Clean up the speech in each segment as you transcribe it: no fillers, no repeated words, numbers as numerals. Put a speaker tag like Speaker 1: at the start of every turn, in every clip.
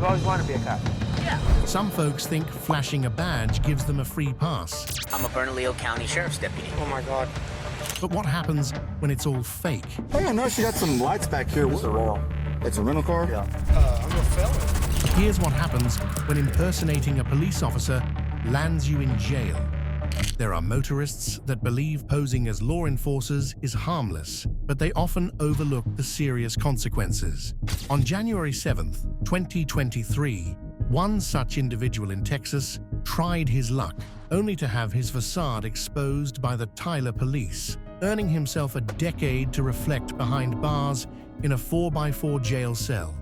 Speaker 1: You've always wanted to be a cop?
Speaker 2: Yeah.
Speaker 3: Some folks think flashing a badge gives them a free pass.
Speaker 2: I'm a Bernalillo County Sheriff's Deputy.
Speaker 1: Oh my God.
Speaker 3: But what happens when it's all fake?
Speaker 4: Hey, I noticed you got some lights back here.
Speaker 5: It's a rental.
Speaker 4: It's a rental car?
Speaker 5: Yeah.
Speaker 1: I'm a felon.
Speaker 3: Here's what happens when impersonating a police officer lands you in jail. There are motorists that believe posing as law enforcers is harmless, but they often overlook the serious consequences. On January 7th, 2023, one such individual in Texas tried his luck, only to have his facade exposed by the Tyler police, earning himself a decade to reflect behind bars in a 4x4 jail cell.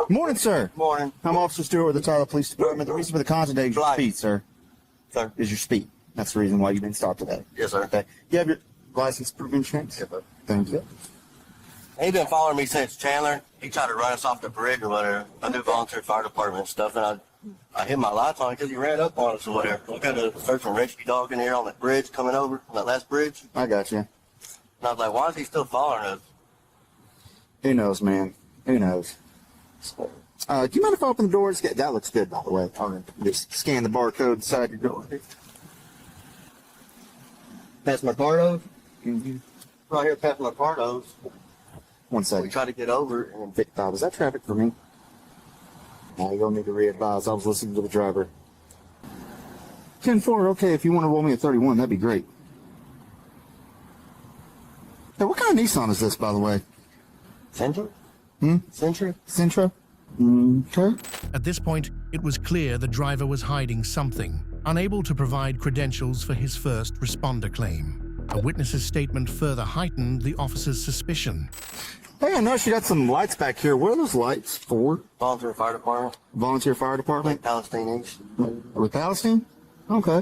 Speaker 4: Morning, sir.
Speaker 5: Morning.
Speaker 4: I'm Officer Stewart with the Tyler Police Department. The reason for the call today is your speed, sir.
Speaker 5: Sir?
Speaker 4: Is your speed. That's the reason why you've been stopped today.
Speaker 5: Yes, sir.
Speaker 4: Okay. You have your license, proof of insurance?
Speaker 5: Yes, sir.
Speaker 4: Thank you.
Speaker 5: He been following me since Chandler. He tried to run us off the bridge or whatever. I do volunteer fire department and stuff, and I hit my lights on because he ran up on us or whatever. We got a search and rescue dog in here on that bridge coming over, on that last bridge.
Speaker 4: I got you.
Speaker 5: And I was like, why is he still following us?
Speaker 4: Who knows, man? Who knows? Do you mind if I open the doors? That looks good, by the way. Just scan the barcode inside your door.
Speaker 5: Past Mercado's.
Speaker 4: Mm-hmm.
Speaker 5: Right here past Mercado's.
Speaker 4: 1
Speaker 5: We
Speaker 4: second.
Speaker 5: tried to get over and
Speaker 4: 55. Was that traffic for me? Now you're going to need to re-advise. I was listening to the driver. 10-4, okay, if you want to roll me a 31, that'd be great. Hey, what kind of Nissan is this, by the way?
Speaker 5: Century? Century?
Speaker 4: Sentra? Okay.
Speaker 3: At this point, it was clear the driver was hiding something, unable to provide credentials for his first responder claim. A witness's statement further heightened the officer's suspicion.
Speaker 4: Hey, I noticed you got some lights back here. What are those lights for?
Speaker 5: Volunteer fire department.
Speaker 4: Volunteer fire department?
Speaker 5: Palestine East.
Speaker 4: With Palestine? Okay.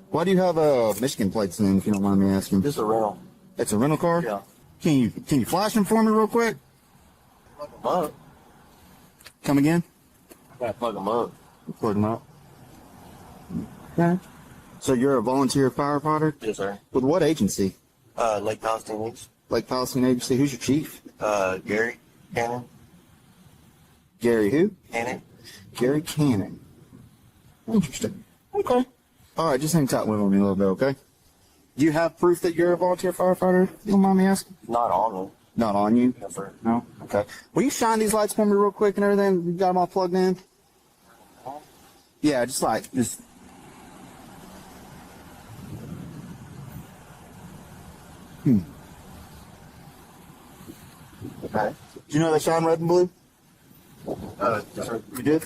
Speaker 4: Why do you have Michigan plates then, if you don't mind me asking?
Speaker 5: This is a rental.
Speaker 4: It's a rental car?
Speaker 5: Yeah.
Speaker 4: Can you flash them for me real quick?
Speaker 5: Plug them up.
Speaker 4: Come again?
Speaker 5: I gotta plug them up.
Speaker 4: Plug them up. Okay. So you're a volunteer firefighter?
Speaker 5: Yes, sir.
Speaker 4: With what agency?
Speaker 5: Lake Palestine East.
Speaker 4: Lake Palestine Agency. Who's your chief?
Speaker 5: Gary Cannon.
Speaker 4: Gary who?
Speaker 5: Cannon.
Speaker 4: Gary Cannon. Interesting. Okay. All right, just hang tight with me a little bit, okay? Do you have proof that you're a volunteer firefighter? You don't mind me asking?
Speaker 5: Not on them.
Speaker 4: Not on you?
Speaker 5: Yes, sir.
Speaker 4: No? Okay. Will you shine these lights for me real quick and everything? You got them all plugged in? Yeah, just. Okay. Do you know they shine red and blue?
Speaker 5: Yes, sir.
Speaker 4: You did?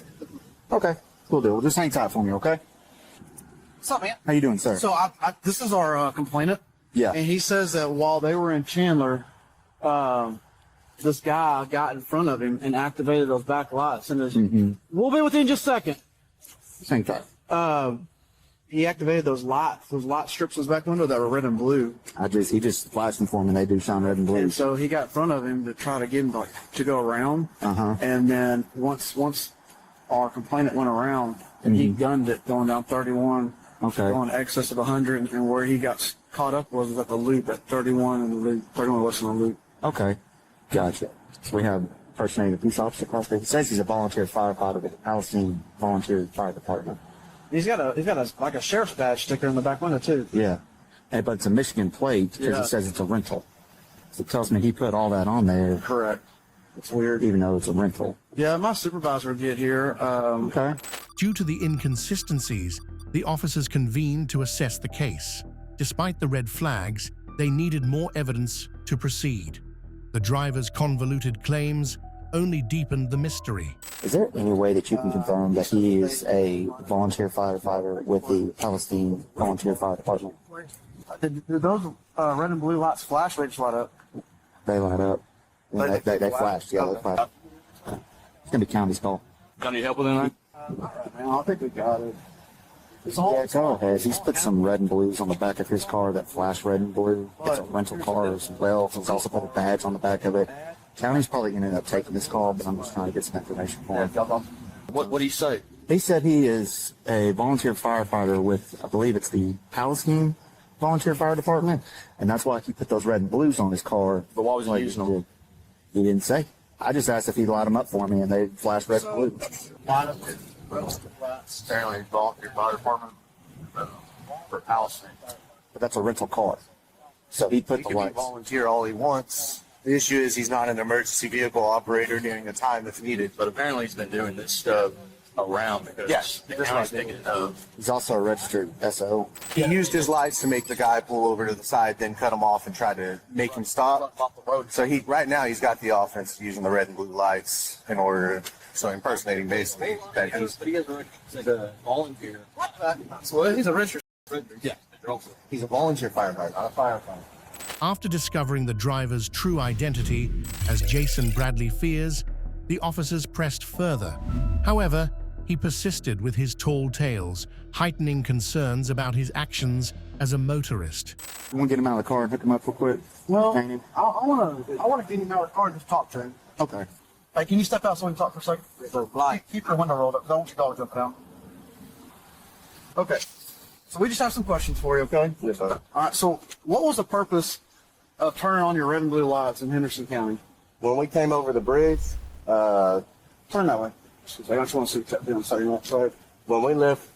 Speaker 4: Okay. Cool deal. Well, just hang tight for me, okay?
Speaker 6: What's up, man?
Speaker 4: How you doing, sir?
Speaker 6: So this is our complainant.
Speaker 4: Yeah.
Speaker 6: And he says that while they were in Chandler, this guy got in front of him and activated those back lights. And we'll be with you in just a second.
Speaker 4: Just hang tight.
Speaker 6: He activated those light strips in his back window that were red and blue.
Speaker 4: He just flashed them for me and they do shine red and blue.
Speaker 6: And so he got in front of him to try to get him to go around. And then once our complainant went around, and he gunned it going down 31.
Speaker 4: Okay.
Speaker 6: Going excess of 100, and where he got caught up was at the loop at 31, and the loop, 31 wasn't a loop.
Speaker 4: Okay. Gotcha. So we have impersonating a police officer across there. He says he's a volunteer firefighter with the Palestine Volunteer Fire Department.
Speaker 6: He's got a sheriff's badge sticker in the back window too.
Speaker 4: Yeah. But it's a Michigan plate because he says it's a rental. So it tells me he put all that on there.
Speaker 6: Correct. It's weird.
Speaker 4: Even though it's a rental.
Speaker 6: Yeah, my supervisor will get here.
Speaker 4: Okay.
Speaker 3: Due to the inconsistencies, the officers convened to assess the case. Despite the red flags, they needed more evidence to proceed. The driver's convoluted claims only deepened the mystery.
Speaker 4: Is there any way that you can confirm that he is a volunteer firefighter with the Palestine Volunteer Fire Department?
Speaker 6: Did those red and blue lights flash? They just light up.
Speaker 4: They light up. Yeah, they flashed. Yeah, they flashed. It's going to be county's call.
Speaker 7: Got any help with anything?
Speaker 6: Man, I think we got it.
Speaker 4: Yeah, it's all has. He's put some red and blues on the back of his car that flash red and blue. It's a rental car as well. He's also put a badge on the back of it. County's probably going to end up taking this call, but I'm just trying to get some information for him.
Speaker 7: What did he say?
Speaker 4: He said he is a volunteer firefighter with, I believe it's the Palestine Volunteer Fire Department, and that's why he put those red and blues on his car.
Speaker 7: But why was he using them?
Speaker 4: He didn't say. I just asked if he'd light them up for me, and they flashed red and blue.
Speaker 7: Apparently, volunteer fire department for housing.
Speaker 4: But that's a rental car. So he put
Speaker 8: He
Speaker 4: the
Speaker 8: can be
Speaker 4: lights.
Speaker 8: volunteer all he wants. The issue is he's not an emergency vehicle operator during a time that's needed.
Speaker 7: But apparently, he's been doing this stuff around because
Speaker 8: Yes,
Speaker 7: the
Speaker 8: that's
Speaker 7: county's
Speaker 8: right.
Speaker 7: picking it up.
Speaker 4: He's also a registered SO.
Speaker 8: He used his lights to make the guy pull over to the side, then cut him off and try to make him stop. So right now he's got the offense using the red and blue lights in order, so impersonating basically that he's
Speaker 7: a volunteer. So he's a registered. Yeah.
Speaker 8: he's a volunteer firefighter, not a firefighter.
Speaker 3: After discovering the driver's true identity, as Jason Bradley fears, the officers pressed further. However, he persisted with his tall tales, heightening concerns about his actions as a motorist.
Speaker 4: You want to get him out of the car and hook him up real quick?
Speaker 6: Well,
Speaker 4: Hang him?
Speaker 6: I want to get him out of the car and just talk to him.
Speaker 4: Okay.
Speaker 6: Hey, can you step out so we can talk for a second? Keep your window rolled up. Don't want your dog jumping out. Okay. So we just have some questions for you, okay?
Speaker 5: Yes, sir.
Speaker 6: All right. So what was the purpose of turning on your red and blue lights in Henderson County?
Speaker 5: When we came over the bridge,
Speaker 6: Turn that way. I just want to see that down so you're not sorry.
Speaker 5: when we left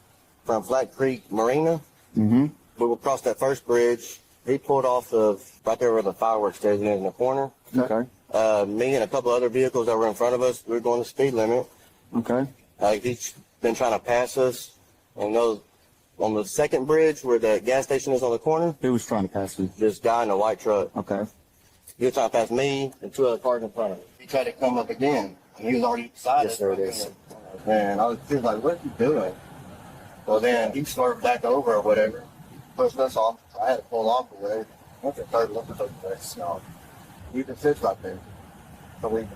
Speaker 5: from Flat Creek Marina,
Speaker 4: Mm-hmm.
Speaker 5: we would cross that first bridge. He pulled off of right there where the fireworks station is in the corner.
Speaker 4: Okay.
Speaker 5: Me and a couple other vehicles that were in front of us, we were going the speed limit.
Speaker 4: Okay.
Speaker 5: He's been trying to pass us. And those on the second bridge where the gas station is on the corner,
Speaker 4: Who was trying to pass you?
Speaker 5: this guy in a white truck.
Speaker 4: Okay.
Speaker 5: He was trying to pass me and two other cars in front of him. He tried to come up again, and he was already beside
Speaker 4: Yes,
Speaker 5: us.
Speaker 4: there it is.
Speaker 5: And I was just like, what are you doing? Well, then he swerved back over or whatever, pushed us off. I had to pull off or whatever. Went to third, looked at the place. No, you can sit right there. So we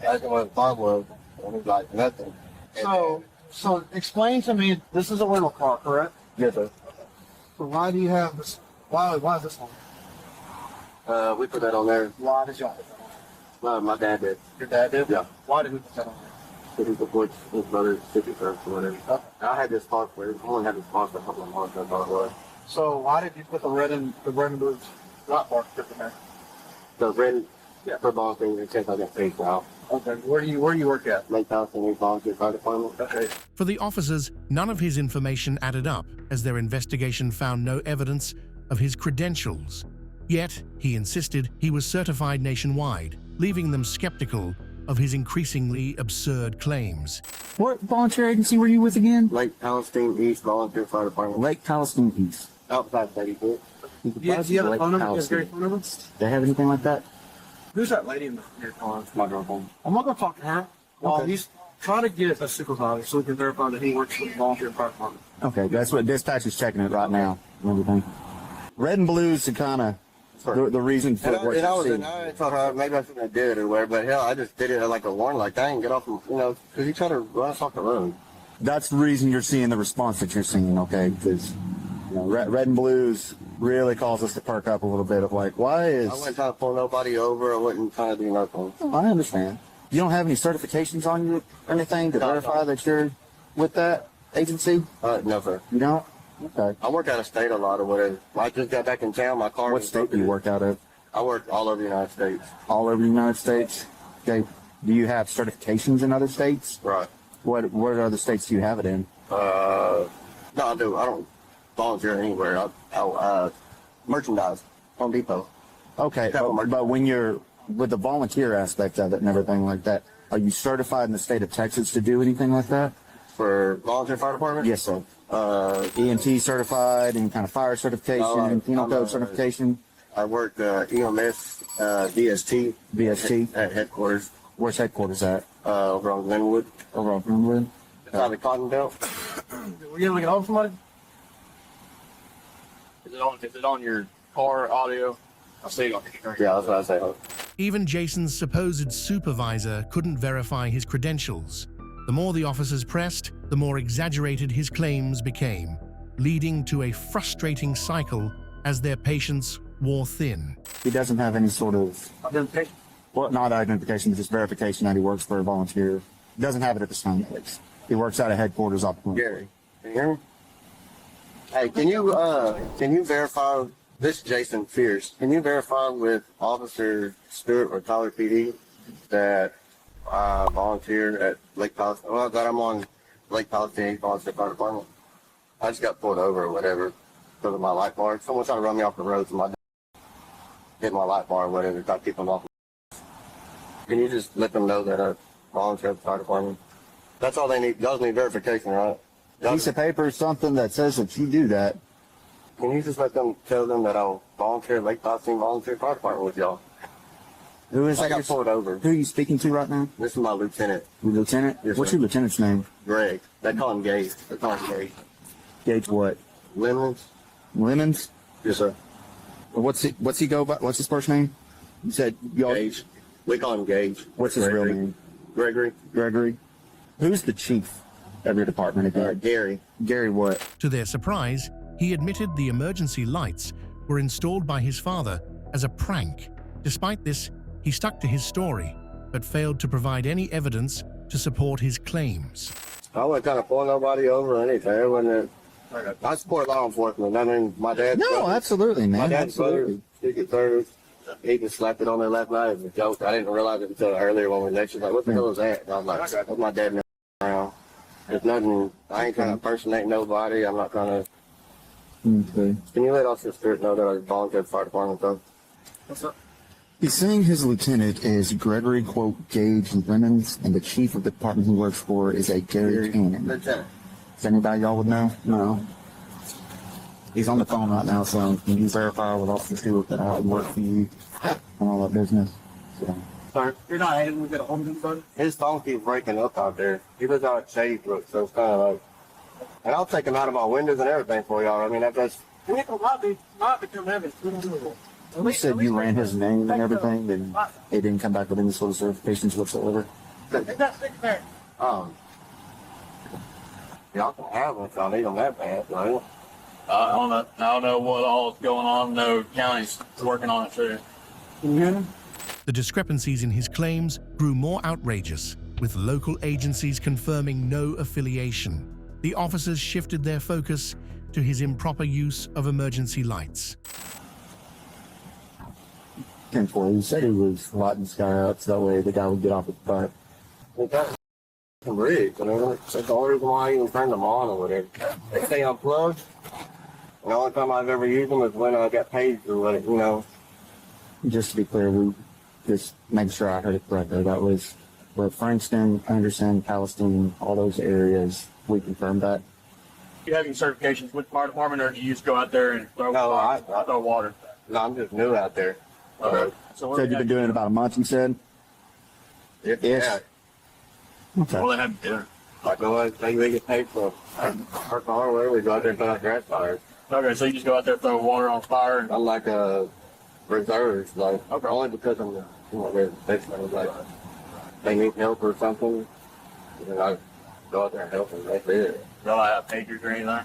Speaker 5: asked him what the problem was, and he was like, nothing.
Speaker 6: So explain to me. This is a rental car, correct?
Speaker 5: Yes, sir.
Speaker 6: So why do you have this? Why is this one?
Speaker 5: We put that on there.
Speaker 6: Why did y'all?
Speaker 5: My dad did.
Speaker 6: Your dad did?
Speaker 5: Yeah.
Speaker 6: Why did he put that on there?
Speaker 5: He supports his brother's city first or whatever. I had this car for it. I only had this car for a couple of months, that's all it was.
Speaker 6: So why did you put the red and blue light bar strip in there?
Speaker 5: The red football thing in case I get paid out.
Speaker 6: Okay. Where do you work at?
Speaker 5: Lake Palestine Volunteer Fire Department.
Speaker 6: Okay.
Speaker 3: For the officers, none of his information added up, as their investigation found no evidence of his credentials. Yet, he insisted he was certified nationwide, leaving them skeptical of his increasingly absurd claims.
Speaker 4: What volunteer agency were you with again?
Speaker 5: Lake Palestine East Volunteer Fire Department.
Speaker 4: Lake Palestine East.
Speaker 5: Outside 34.
Speaker 6: Yeah, do you have a
Speaker 4: Lake
Speaker 6: phone number? Do you have a
Speaker 4: Palestine.
Speaker 6: phone number?
Speaker 4: They have anything like that?
Speaker 6: Who's that lady in your car?
Speaker 5: My girlfriend.
Speaker 6: I'm not going to talk to her. Well, he's trying to get a supervisor so we can verify that he works for the volunteer fire department.
Speaker 4: Okay, that's what dispatch is checking it right now. and everything. Red and blues are kind of the reason for what
Speaker 5: And I
Speaker 4: you're seeing.
Speaker 5: I told her maybe I shouldn't have did it or whatever, but hell, I just did it like a warning, like I ain't get off, because he tried to run us off the road.
Speaker 4: That's the reason you're seeing the response that you're seeing, okay? Because red and blues really cause us to perk up a little bit of like, why is...
Speaker 5: I wasn't trying to pull nobody over. I wasn't trying to do nothing.
Speaker 4: Oh, I understand. You don't have any certifications on you or anything to verify that you're with that agency?
Speaker 5: No, sir.
Speaker 4: You don't? Okay.
Speaker 5: I work out of state a lot or whatever. I just got back in town. My car.
Speaker 4: What state do you work out of?
Speaker 5: I work all over the United States.
Speaker 4: All over the United States? Okay. Do you have certifications in other states?
Speaker 5: Right.
Speaker 4: What other states do you have it in?
Speaker 5: No, I do. I don't volunteer anywhere. I merchandise. Home Depot.
Speaker 4: Okay, but when you're with the volunteer aspect of it and everything like that, are you certified in the state of Texas to do anything like that?
Speaker 5: For volunteer fire department?
Speaker 4: Yes, sir. EMT certified, any kind of fire certification, penal code certification?
Speaker 5: I work EMS, DST.
Speaker 4: BST?
Speaker 5: At headquarters.
Speaker 4: Where's headquarters at?
Speaker 5: Over on Glenwood.
Speaker 4: Over on Glenwood?
Speaker 5: Beside the Cotton Belt.
Speaker 6: Were you gonna get home somebody?
Speaker 7: Is it on your car audio? I see it on your
Speaker 5: Yeah, that's what I say.
Speaker 3: Even Jason's supposed supervisor couldn't verify his credentials. The more the officers pressed, the more exaggerated his claims became, leading to a frustrating cycle as their patience wore thin.
Speaker 4: He doesn't have any sort of,
Speaker 6: Identification.
Speaker 4: well, not identification, but just verification that he works for a volunteer. He doesn't have it at the time. He works out of headquarters off Glenwood.
Speaker 5: Gary, can you hear me? Hey, can you verify, this is Jason Fierce, can you verify with Officer Stewart or Tyler PD that I volunteer at Lake Palestine. Well, that I'm on Lake Palestine Volunteer Fire Department. I just got pulled over or whatever because of my light bar. Someone tried to run me off the road, so my hit my light bar or whatever. Tried to keep them off. Can you just let them know that I volunteer at the fire department? That's all they need. Y'all need verification, right?
Speaker 4: Piece of paper, something that says that you do that.
Speaker 5: Can you just let them tell them that I'll volunteer at Lake Palestine Volunteer Fire Department with y'all?
Speaker 4: Who is
Speaker 5: I
Speaker 4: that?
Speaker 5: got pulled over.
Speaker 4: Who are you speaking to right now?
Speaker 5: This is my lieutenant,
Speaker 4: Your lieutenant?
Speaker 5: Yes,
Speaker 4: What's
Speaker 5: sir.
Speaker 4: your lieutenant's name?
Speaker 5: Greg. They call him Gage. They call him Gage.
Speaker 4: Gage what?
Speaker 5: Lemons?
Speaker 4: Lemons?
Speaker 5: Yes, sir.
Speaker 4: What's he go by? What's his first name? You said y'all.
Speaker 5: Gage. We call him Gage.
Speaker 4: What's his real name?
Speaker 5: Gregory.
Speaker 4: Gregory. Who's the chief of your department again?
Speaker 5: Gary.
Speaker 4: Gary what?
Speaker 3: To their surprise, he admitted the emergency lights were installed by his father as a prank. Despite this, he stuck to his story, but failed to provide any evidence to support his claims.
Speaker 5: I wasn't trying to pull nobody over or anything. It wasn't. I support law enforcement. I mean, my dad.
Speaker 4: No, absolutely, man.
Speaker 5: My dad's brother,
Speaker 4: Absolutely.
Speaker 5: Secret Service. He just slapped it on there last night as a joke. I didn't realize it until earlier when we lectured. Like, what the hell is that? And I was like, that's my dad around. There's nothing. I ain't trying to impersonate nobody. I'm not trying to.
Speaker 4: Okay.
Speaker 5: Can you let Officer Stewart know that I volunteered at the fire department, though?
Speaker 4: He's saying his lieutenant is Gregory, quote, Gage Lemons, and the chief of the department he works for is a Gary Cannon.
Speaker 5: Lieutenant.
Speaker 4: Is anybody y'all would know? No. He's on the phone right now, so can you verify with Officer Stewart that I work for you and all that business? So.
Speaker 7: Sorry, you're not able to get a hold of anybody?
Speaker 5: His phone keeps breaking up out there. He lives out at Shady Brook, so it's kind of like. And I'll take him out of my windows and everything for y'all. I mean, that's.
Speaker 7: Might be too heavy.
Speaker 4: You said you ran his name and everything, and he didn't come back with any sort of certifications whatsoever?
Speaker 5: Y'all can have them if y'all need them that bad, right?
Speaker 9: I don't know what all's going on. No, county's working on it too.
Speaker 3: The discrepancies in his claims grew more outrageous, with local agencies confirming no affiliation. The officers shifted their focus to his improper use of emergency lights.
Speaker 4: 10-4. He said he was lighting the sky up so that way the guy would get off his butt.
Speaker 5: Well, that's some rigs, you know. That's the only reason why I even turned them on or whatever. They stay unplugged. And the only time I've ever used them is when I got paid or whatever, you know.
Speaker 4: Just to be clear, we just make sure I heard it correctly. That was where Frankston, Anderson, Palestine, all those areas. We confirmed that.
Speaker 9: You have your certifications with the fire department, or do you just go out there and throw throw water?
Speaker 5: No, I'm just new out there.
Speaker 9: Okay. So what
Speaker 4: Said you've been doing it about a month, you said?
Speaker 5: Yeah.
Speaker 4: Yes. Okay.
Speaker 9: Well, they have dinner.
Speaker 5: Like, we get paid for our car or whatever. We go out there and put out grass fires.
Speaker 9: Okay, so you just go out there, throw water on fire, and
Speaker 5: I'm like reserves, like only because I'm basically like they need help or something, and I go out there and help them. That's it.
Speaker 9: they'll have pagers or anything.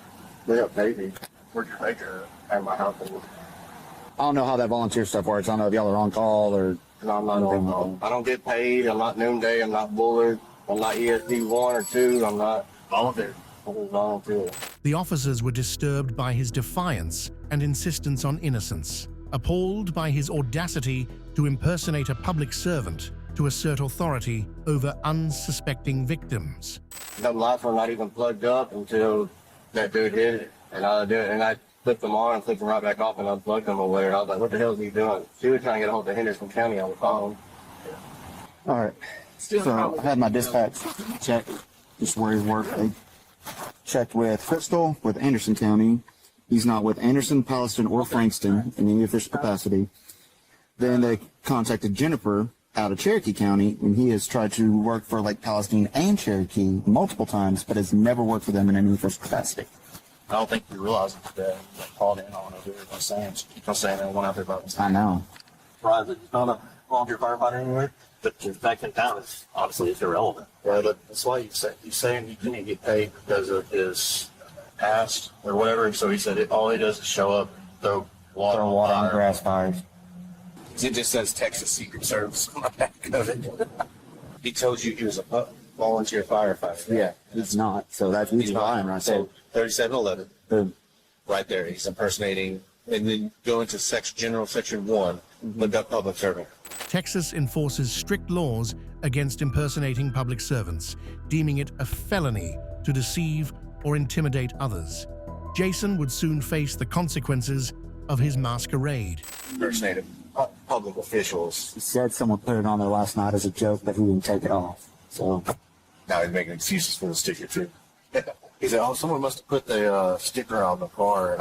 Speaker 5: They got babies
Speaker 9: Where's your pager?
Speaker 5: at my house.
Speaker 4: I don't know how that volunteer stuff works. I don't know if y'all are on call or.
Speaker 5: No, I'm not on call. I don't get paid. I'm not noonday. I'm not Bullard. I'm not ESD 1 or 2. I'm not
Speaker 9: Volunteer.
Speaker 5: I'm just volunteer.
Speaker 3: The officers were disturbed by his defiance and insistence on innocence, appalled by his audacity to impersonate a public servant to assert authority over unsuspecting victims.
Speaker 5: Them lights were not even plugged up until that dude did it, and I did it, and I flipped them on and flipped them right back off and unplugged them away. And I was like, "What the hell is he doing?" She was trying to get a hold of Henderson County on the phone.
Speaker 4: All right. So I had my dispatch check just where he worked. They checked with Crystal, with Anderson County. He's not with Anderson, Palestine, or Frankston in any official capacity. Then they contacted Jennifer out of Cherokee County, and he has tried to work for Lake Palestine and Cherokee multiple times, but has never worked for them in any official capacity.
Speaker 9: I don't think you realize it today. They called in on it. They were saying, they went out there about this.
Speaker 4: I know.
Speaker 10: Surprised that it's not a volunteer firefighter anywhere. But the fact in town is obviously it's irrelevant.
Speaker 9: Right, but that's why he's saying he couldn't get paid because of his past or whatever. So he said all he does is show up, throw water,
Speaker 4: Throw water on
Speaker 9: fire.
Speaker 4: grass fires.
Speaker 7: It just says Texas Secret Service on the back of it. He told you he was a volunteer firefighter.
Speaker 4: Yeah, he's not. So that's he's lying right there.
Speaker 7: So 3711,
Speaker 4: The-
Speaker 7: right there. He's impersonating, and then go into general section 1. Look up public servant.
Speaker 3: Texas enforces strict laws against impersonating public servants, deeming it a felony to deceive or intimidate others. Jason would soon face the consequences of his masquerade.
Speaker 7: Impersonating public officials.
Speaker 4: He said someone put it on there last night as a joke, but he didn't take it off. So
Speaker 7: Now he's making excuses for the sticker too. He said, "Oh, someone must have put the sticker on the car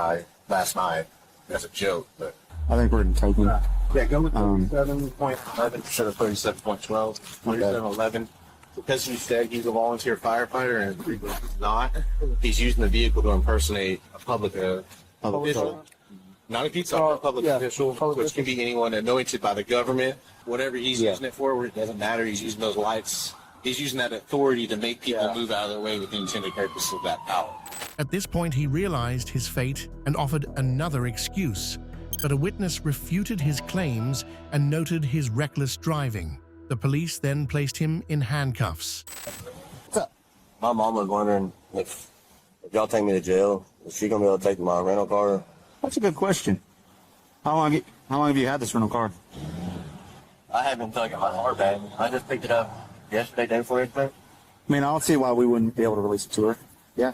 Speaker 7: last night as a joke." But
Speaker 4: I think we're taking.
Speaker 7: yeah, go with 37.11 instead of 37.12. 37.11. Because he said he's a volunteer firefighter and he's not, he's using the vehicle to impersonate a public official. Not a pizza, a public official, which can be anyone anointed by the government. Whatever he's using it for, it doesn't matter. He's using those lights. He's using that authority to make people move out of their way with the intended purpose of that power.
Speaker 3: At this point, he realized his fate and offered another excuse, but a witness refuted his claims and noted his reckless driving. The police then placed him in handcuffs.
Speaker 5: My mom was wondering if y'all take me to jail, is she gonna be able to take my rental car?
Speaker 4: That's a good question. How long have you had this rental car?
Speaker 5: I haven't taken my car back. I just picked it up yesterday, day before yesterday.
Speaker 4: I mean, I don't see why we wouldn't be able to release it to her. Yeah,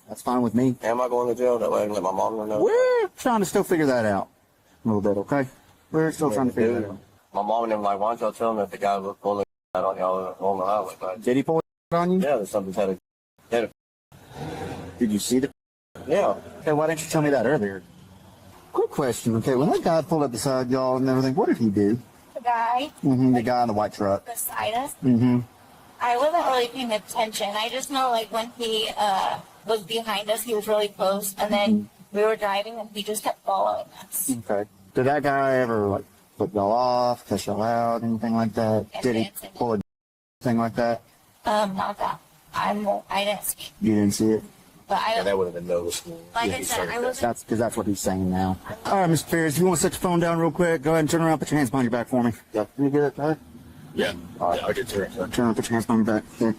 Speaker 4: that's fine with me.
Speaker 5: Am I going to jail? That way I can let my mom know.
Speaker 4: We're trying to still figure that out a little bit, okay? We're still trying to figure that out.
Speaker 5: My mom and them like, why don't y'all tell them that the guy was pulling out on y'all on the highway? But
Speaker 4: Did he pull it on you?
Speaker 5: yeah, there's something had a
Speaker 4: Did you see the?
Speaker 5: yeah.
Speaker 4: Okay, why didn't you tell me that earlier? Quick question, okay? When that guy pulled up beside y'all and everything, what did he do?
Speaker 11: The guy
Speaker 4: The guy in the white truck.
Speaker 11: beside us.
Speaker 4: Mm-hmm.
Speaker 11: I wasn't really paying attention. I just know like when he was behind us, he was really close, and then we were driving, and he just kept following us.
Speaker 4: Okay. Did that guy ever like flip y'all off, cuss y'all out, anything like that? Did he pull a thing like that?
Speaker 11: Not that. I didn't see,
Speaker 4: You didn't see it?
Speaker 11: but I
Speaker 7: That would have been noticeable.
Speaker 11: like I said, I wasn't.
Speaker 4: That's because that's what he's saying now. All right, Mr. Fears, if you want to set your phone down real quick, go ahead and turn around, put your hands behind your back for me. Yeah. Can you get it, Tyler?
Speaker 7: Yeah. All right, I'll get to it.
Speaker 4: Turn around, put your hands behind your back. Here.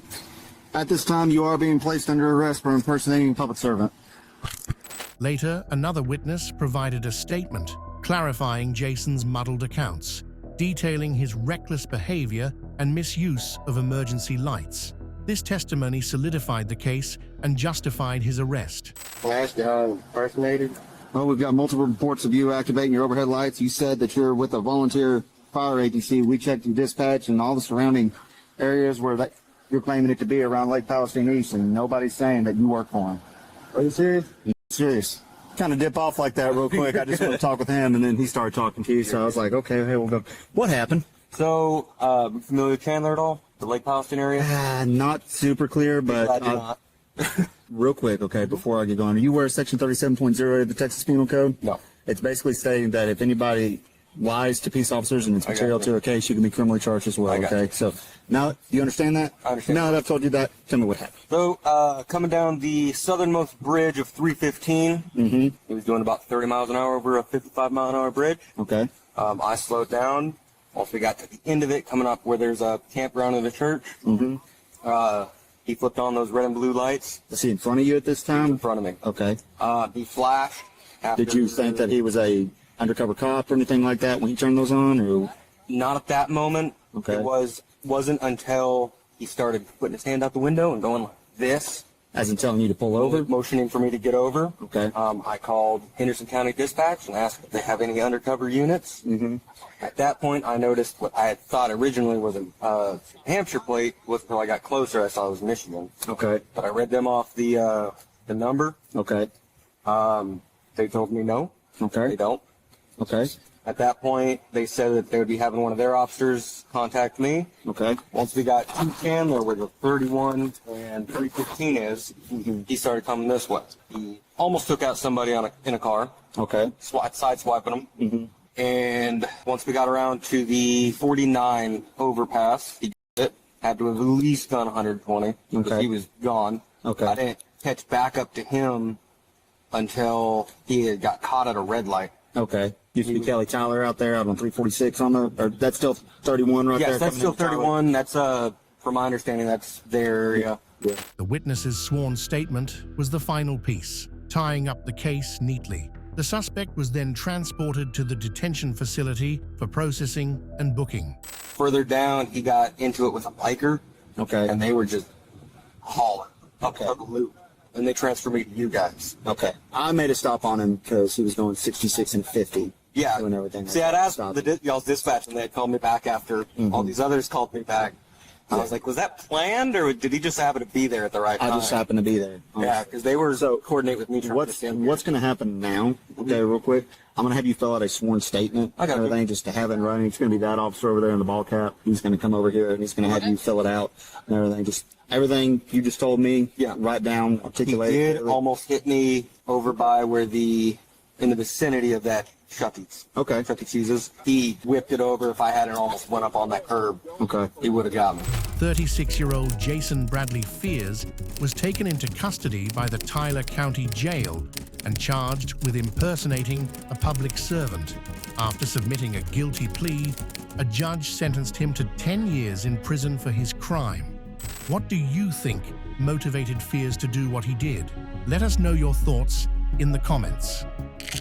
Speaker 4: At this time, you are being placed under arrest for impersonating a public servant.
Speaker 3: Later, another witness provided a statement clarifying Jason's muddled accounts, detailing his reckless behavior and misuse of emergency lights. This testimony solidified the case and justified his arrest.
Speaker 5: Flash down, impersonated.
Speaker 4: Well, we've got multiple reports of you activating your overhead lights. You said that you're with a volunteer fire agency. We checked your dispatch and all the surrounding areas where you're claiming it to be around Lake Palestine East, and nobody's saying that you work for him. Are you serious? Serious. Kind of dip off like that real quick. I just want to talk with him, and then he started talking to you, so I was like, okay, we'll go. What happened?
Speaker 10: So, familiar with Chandler at all? The Lake Palestine area?
Speaker 4: Not super clear, but
Speaker 10: Glad you're not.
Speaker 4: real quick, okay, before I get going, are you aware of Section 37.0 of the Texas Penal Code?
Speaker 10: No.
Speaker 4: It's basically stating that if anybody lies to peace officers and it's material to a case, you can be criminally charged as well, okay? So, now, you understand that?
Speaker 10: I understand.
Speaker 4: Now that I've told you that, tell me what happened.
Speaker 10: So, coming down the southernmost bridge of 315, he was doing about 30 miles an hour over a 55-mile-an-hour bridge.
Speaker 4: Okay.
Speaker 10: I slowed down. Once we got to the end of it, coming up where there's a campground in the church, he flipped on those red and blue lights.
Speaker 4: Was he in front of you at this time?
Speaker 10: In front of me.
Speaker 4: Okay.
Speaker 10: He flashed. After
Speaker 4: Did you think that he was a undercover cop or anything like that when he turned those on, or?
Speaker 10: Not at that moment.
Speaker 4: Okay.
Speaker 10: It wasn't until he started putting his hand out the window and going like this,
Speaker 4: As in telling you to pull over?
Speaker 10: motioning for me to get over.
Speaker 4: Okay.
Speaker 10: I called Henderson County Dispatch and asked if they have any undercover units. At that point, I noticed what I had thought originally was a Hampshire plate. Until I got closer, I saw it was Michigan.
Speaker 4: Okay.
Speaker 10: But I read them off the number.
Speaker 4: Okay.
Speaker 10: They told me no,
Speaker 4: Okay.
Speaker 10: they don't.
Speaker 4: Okay.
Speaker 10: At that point, they said that they would be having one of their officers contact me.
Speaker 4: Okay.
Speaker 10: Once we got to Chandler, where the 31 and 315 is, he started coming this way. He almost took out somebody in a car,
Speaker 4: Okay.
Speaker 10: sideswiping them. And once we got around to the 49 overpass, he had to have at least gone 120 because
Speaker 4: Okay.
Speaker 10: he was gone.
Speaker 4: Okay.
Speaker 10: I didn't catch back up to him until he had got caught at a red light.
Speaker 4: Okay. Used to be Kelly Tyler out there out on 346 on the, or that's still 31 right there?
Speaker 10: Yes, that's still
Speaker 4: coming into
Speaker 10: 31. That's, from my understanding, that's their area.
Speaker 3: The witness's sworn statement was the final piece, tying up the case neatly. The suspect was then transported to the detention facility for processing and booking.
Speaker 10: Further down, he got into it with a biker.
Speaker 4: Okay.
Speaker 10: And they were just hauling
Speaker 4: Okay.
Speaker 10: up the loop. And they transferred me to you guys.
Speaker 4: Okay. I made a stop on him because he was going 66 and 50.
Speaker 10: Yeah.
Speaker 4: Doing everything.
Speaker 10: See, I'd asked y'all's dispatch, and they had called me back after all these others called me back. I was like, was that planned, or did he just happen to be there at the right time?
Speaker 4: I just happened to be there.
Speaker 10: Yeah, because they were coordinate with me.
Speaker 4: What's going to happen now? Okay, real quick. I'm going to have you fill out a sworn statement.
Speaker 10: I got
Speaker 4: everything just to have it in writing. It's going to be that officer over there in the ball cap. He's going to come over here and he's going to have you fill it out and everything. Just everything you just told me.
Speaker 10: Yeah.
Speaker 4: Write down, articulate.
Speaker 10: He did almost hit me over by where in the vicinity of that Chuck E. Cheese's. He whipped it over. If I hadn't almost went up on that curb, he would have got me.
Speaker 3: 36-year-old Jason Bradley Fears was taken into custody by the Tyler County Jail and charged with impersonating a public servant. After submitting a guilty plea, a judge sentenced him to 10 years in prison for his crime. What do you think motivated Fears to do what he did? Let us know your thoughts in the comments.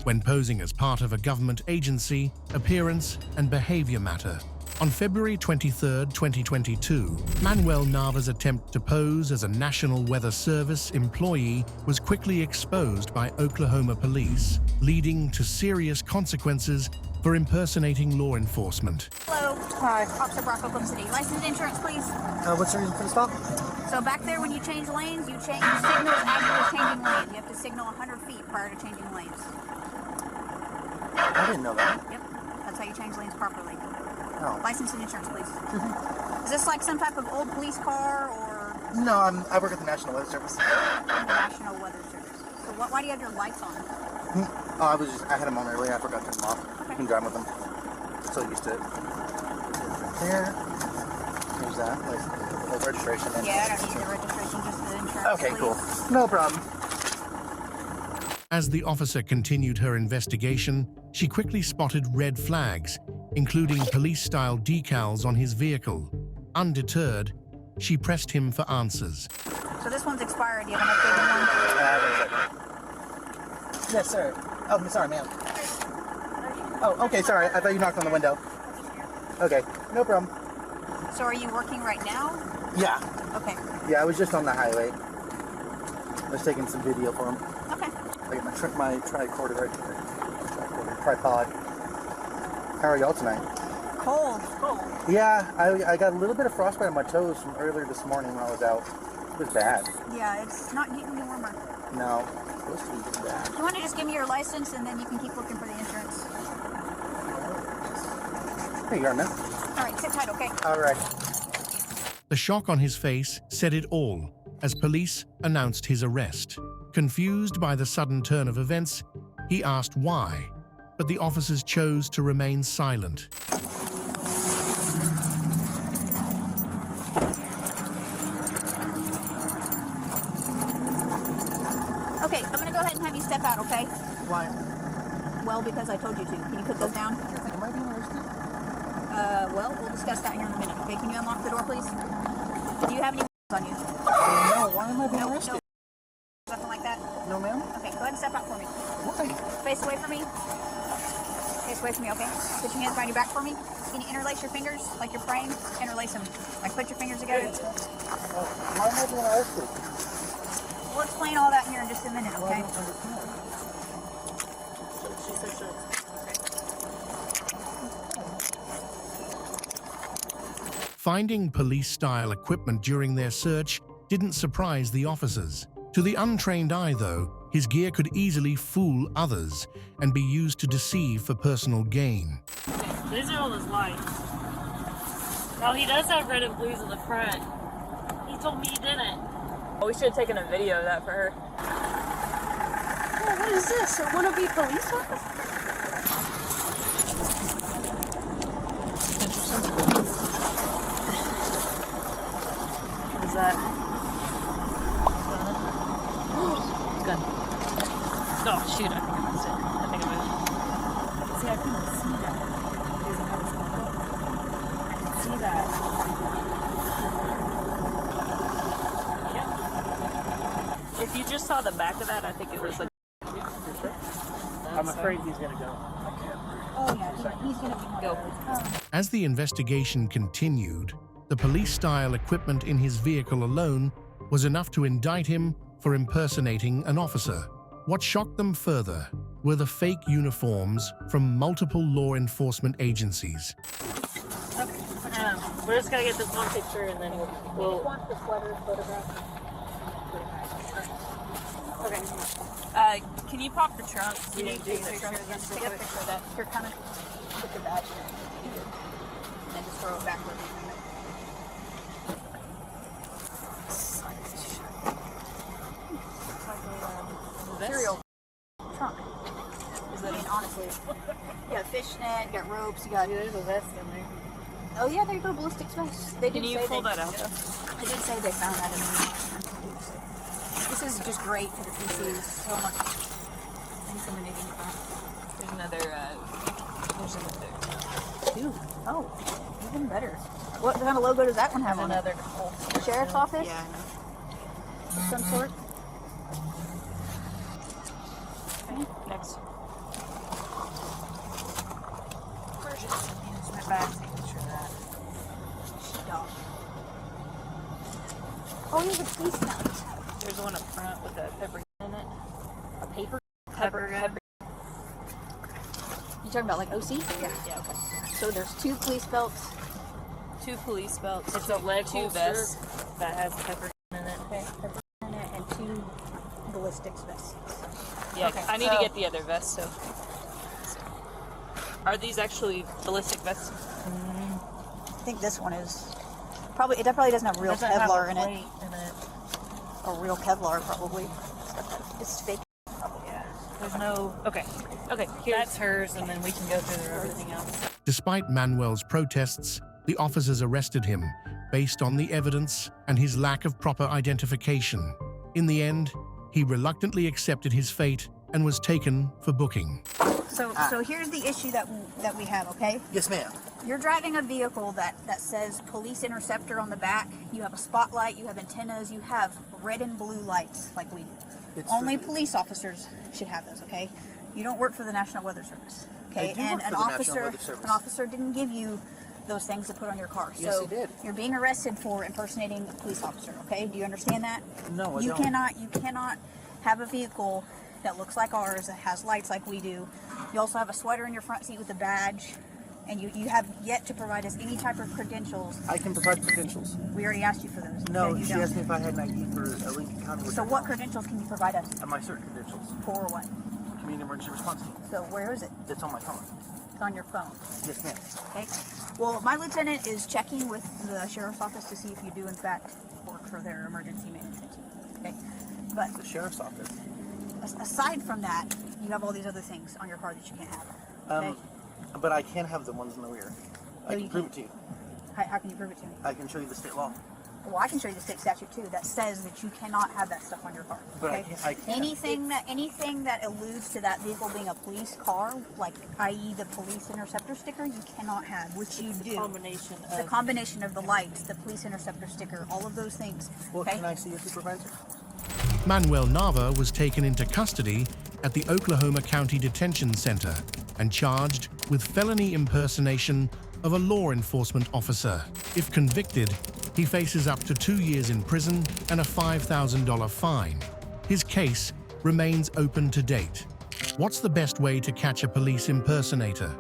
Speaker 3: When posing as part of a government agency, appearance and behavior matter. On February 23, 2022, Manuel Nava's attempt to pose as a National Weather Service employee was quickly exposed by Oklahoma police, leading to serious consequences for impersonating law enforcement.
Speaker 12: Hello. Hi. Officer Brock, Oklahoma City. License and insurance, please.
Speaker 1: What's the reason for the stop?
Speaker 12: So back there, when you change lanes, you change signals after changing lanes. You have to signal 100 feet prior to changing lanes.
Speaker 1: I didn't know that.
Speaker 12: Yep. That's how you change lanes properly.
Speaker 1: Oh.
Speaker 12: License and insurance, please. Is this like some type of old police car or?
Speaker 1: No, I work at the National Weather Service.
Speaker 12: National Weather Service. So why do you have your lights on?
Speaker 1: I had them on earlier. I forgot to turn them off.
Speaker 12: Okay.
Speaker 1: I'm driving with them. So used to it. There. There's that. Like the registration.
Speaker 12: Yeah, I don't need the registration, just the insurance.
Speaker 1: Okay,
Speaker 12: please.
Speaker 1: cool. No problem.
Speaker 3: As the officer continued her investigation, she quickly spotted red flags, including police-style decals on his vehicle. Undeterred, she pressed him for answers.
Speaker 12: So this one's expired. Do you have an updated one?
Speaker 1: Yes, sir. Oh, I'm sorry, ma'am. Oh, okay, sorry. I thought you knocked on the window. Okay, no problem.
Speaker 12: So are you working right now?
Speaker 1: Yeah.
Speaker 12: Okay.
Speaker 1: Yeah, I was just on the highway. I was taking some video for him.
Speaker 12: Okay.
Speaker 1: I got my tricorder right there. Tripod. How are y'all tonight?
Speaker 12: Cold.
Speaker 1: Yeah, I got a little bit of frostbite on my toes from earlier this morning when I was out. It was bad.
Speaker 12: Yeah, it's not getting any warmer.
Speaker 1: No, it's supposed to be getting bad.
Speaker 12: You want to just give me your license and then you can keep looking for the insurance.
Speaker 1: Here you are, man.
Speaker 12: All right, sit tight, okay?
Speaker 1: All right.
Speaker 3: The shock on his face said it all as police announced his arrest. Confused by the sudden turn of events, he asked why, but the officers chose to remain silent.
Speaker 12: Okay, I'm going to go ahead and have you step out, okay?
Speaker 1: Why?
Speaker 12: Well, because I told you to. Can you put those down?
Speaker 1: Am I being arrested?
Speaker 12: Well, we'll discuss that here in a minute, okay? Can you unlock the door, please? Do you have any on you?
Speaker 1: No, why am I being arrested?
Speaker 12: No. Nothing like that?
Speaker 1: No, ma'am.
Speaker 12: Okay, go ahead and step out for me.
Speaker 1: Why?
Speaker 12: Face away from me. Face away from me, okay? Put your hands behind your back for me. Can you interlace your fingers like you're praying? Interlace them. Like put your fingers together.
Speaker 1: Why am I being arrested?
Speaker 12: We'll explain all that here in just a minute, okay?
Speaker 3: Finding police-style equipment during their search didn't surprise the officers. To the untrained eye, though, his gear could easily fool others and be used to deceive for personal gain.
Speaker 13: These are all his lights. Oh, he does have red and blues in the front. He told me he didn't.
Speaker 14: We should have taken a video of that for her.
Speaker 13: Oh, what is this? A wannabe police officer?
Speaker 14: What is that? Gun. Oh, shoot, I think I missed it. I think I moved. See, I couldn't see that. I can see that. If you just saw the back of that, I think it was like...
Speaker 1: I'm afraid he's gonna go.
Speaker 12: Oh yeah, he's gonna go.
Speaker 3: As the investigation continued, the police-style equipment in his vehicle alone was enough to indict him for impersonating an officer. What shocked them further were the fake uniforms from multiple law enforcement agencies.
Speaker 14: We're just gonna get this one picture and then we'll
Speaker 12: Want the sweater photograph?
Speaker 14: Okay. Can you pop the trunk?
Speaker 12: You need to take a picture of that. You're kind of put the badge in it. And then just throw it backwards. Cereal trunk. I mean, honestly. You got fishnet, you got ropes, you got.
Speaker 14: There's a vest in there.
Speaker 12: Oh yeah, there you go, ballistics vest. They did
Speaker 14: Can you
Speaker 12: say
Speaker 14: pull
Speaker 12: they,
Speaker 14: that out though?
Speaker 12: They did say they found that in the. This is just great for the PCs. So much incriminating crap.
Speaker 14: There's another.
Speaker 12: Dude, oh, even better. What kind of logo does that one have on it?
Speaker 14: Another.
Speaker 12: Sheriff's office?
Speaker 14: Yeah.
Speaker 12: Some sort?
Speaker 14: Okay, next.
Speaker 12: Where's my bag? Signature that. Sheepdog. Oh, here's a police note.
Speaker 14: There's one up front with a pepper in it.
Speaker 12: A paper?
Speaker 14: Pepper gun.
Speaker 12: You talking about like OC?
Speaker 14: Yeah. Yeah. Okay.
Speaker 12: So there's 2 police belts.
Speaker 14: 2 police belts. It's a leg vest that has pepper in it.
Speaker 12: Okay, pepper in it, and 2 ballistics vests.
Speaker 14: Yeah,
Speaker 12: Okay,
Speaker 14: I need to get the other vest. So, are these actually ballistic vests?
Speaker 12: I think this one is probably. That probably doesn't have real Kevlar in it. Or real Kevlar, probably. It's fake.
Speaker 14: Yeah. There's no. Okay. Okay. That's hers, and then we can go through everything else.
Speaker 3: Despite Manuel's protests, the officers arrested him based on the evidence and his lack of proper identification. In the end, he reluctantly accepted his fate and was taken for booking.
Speaker 12: So here's the issue that we have, okay?
Speaker 1: Yes, ma'am.
Speaker 12: You're driving a vehicle that says police interceptor on the back. You have a spotlight, you have antennas, you have red and blue lights like we do. Only police officers should have those, okay? You don't work for the National Weather Service, okay? And an officer didn't give you those things to put on your car.
Speaker 1: Yes,
Speaker 12: So
Speaker 1: he did.
Speaker 12: you're being arrested for impersonating a police officer, okay? Do you understand that?
Speaker 1: No, I
Speaker 12: You
Speaker 1: don't.
Speaker 12: cannot have a vehicle that looks like ours, that has lights like we do. You also have a sweater in your front seat with a badge, and you have yet to provide us any type of credentials.
Speaker 1: I can provide credentials.
Speaker 12: We already asked you for those.
Speaker 1: No,
Speaker 12: okay? You
Speaker 1: she
Speaker 12: don't.
Speaker 1: asked me if I had an ID for Lincoln County.
Speaker 12: So what credentials can you provide us?
Speaker 1: My cert credentials.
Speaker 12: For what?
Speaker 1: Community emergency response team.
Speaker 12: So where is it?
Speaker 1: It's on my phone.
Speaker 12: It's on your phone.
Speaker 1: Yes, ma'am.
Speaker 12: Okay. Well, my lieutenant is checking with the sheriff's office to see if you do in fact work for their emergency management team. Okay. But
Speaker 1: The sheriff's office.
Speaker 12: aside from that, you have all these other things on your car that you can't have. Okay?
Speaker 1: But I can have the ones in the rear. I
Speaker 12: No,
Speaker 1: can
Speaker 12: you
Speaker 1: prove it to you.
Speaker 12: How can you prove it to me?
Speaker 1: I can show you the state law.
Speaker 12: Well, I can show you the state statute too that says that you cannot have that stuff on your car.
Speaker 1: But
Speaker 12: Okay?
Speaker 1: I can't.
Speaker 12: Anything that alludes to that vehicle being a police car, like i.e. the police interceptor sticker, you cannot have, which you do. The combination of the lights, the police interceptor sticker, all of those things.
Speaker 1: Well,
Speaker 12: Okay?
Speaker 1: can I see your supervisor?
Speaker 3: Manuel Nava was taken into custody at the Oklahoma County Detention Center and charged with felony impersonation of a law enforcement officer. If convicted, he faces up to 2 years in prison and a $5,000 fine. His case remains open to date. What's the best way to catch a police impersonator?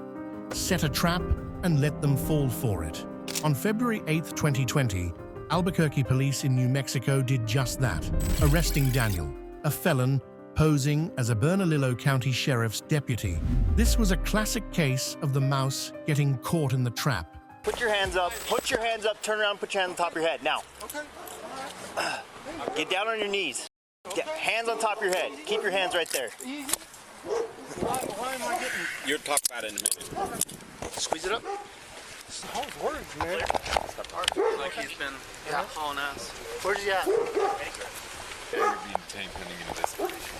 Speaker 3: Set a trap and let them fall for it. On February 8, 2020, Albuquerque police in New Mexico did just that, arresting Daniel, a felon posing as a Bernalillo County Sheriff's deputy. This was a classic case of the mouse getting caught in the trap.
Speaker 15: Put your hands up, turn around, put your hand on top of your head. Now. Okay. Get down on your knees. Get hands on top of your head. Keep your hands right there.
Speaker 9: Why am I getting... You'll talk about it in a minute.
Speaker 15: Squeeze it up.
Speaker 9: It's hard words, man.
Speaker 15: Like he's been hauling ass.
Speaker 9: Where's he at?
Speaker 16: You're being detained pending an investigation.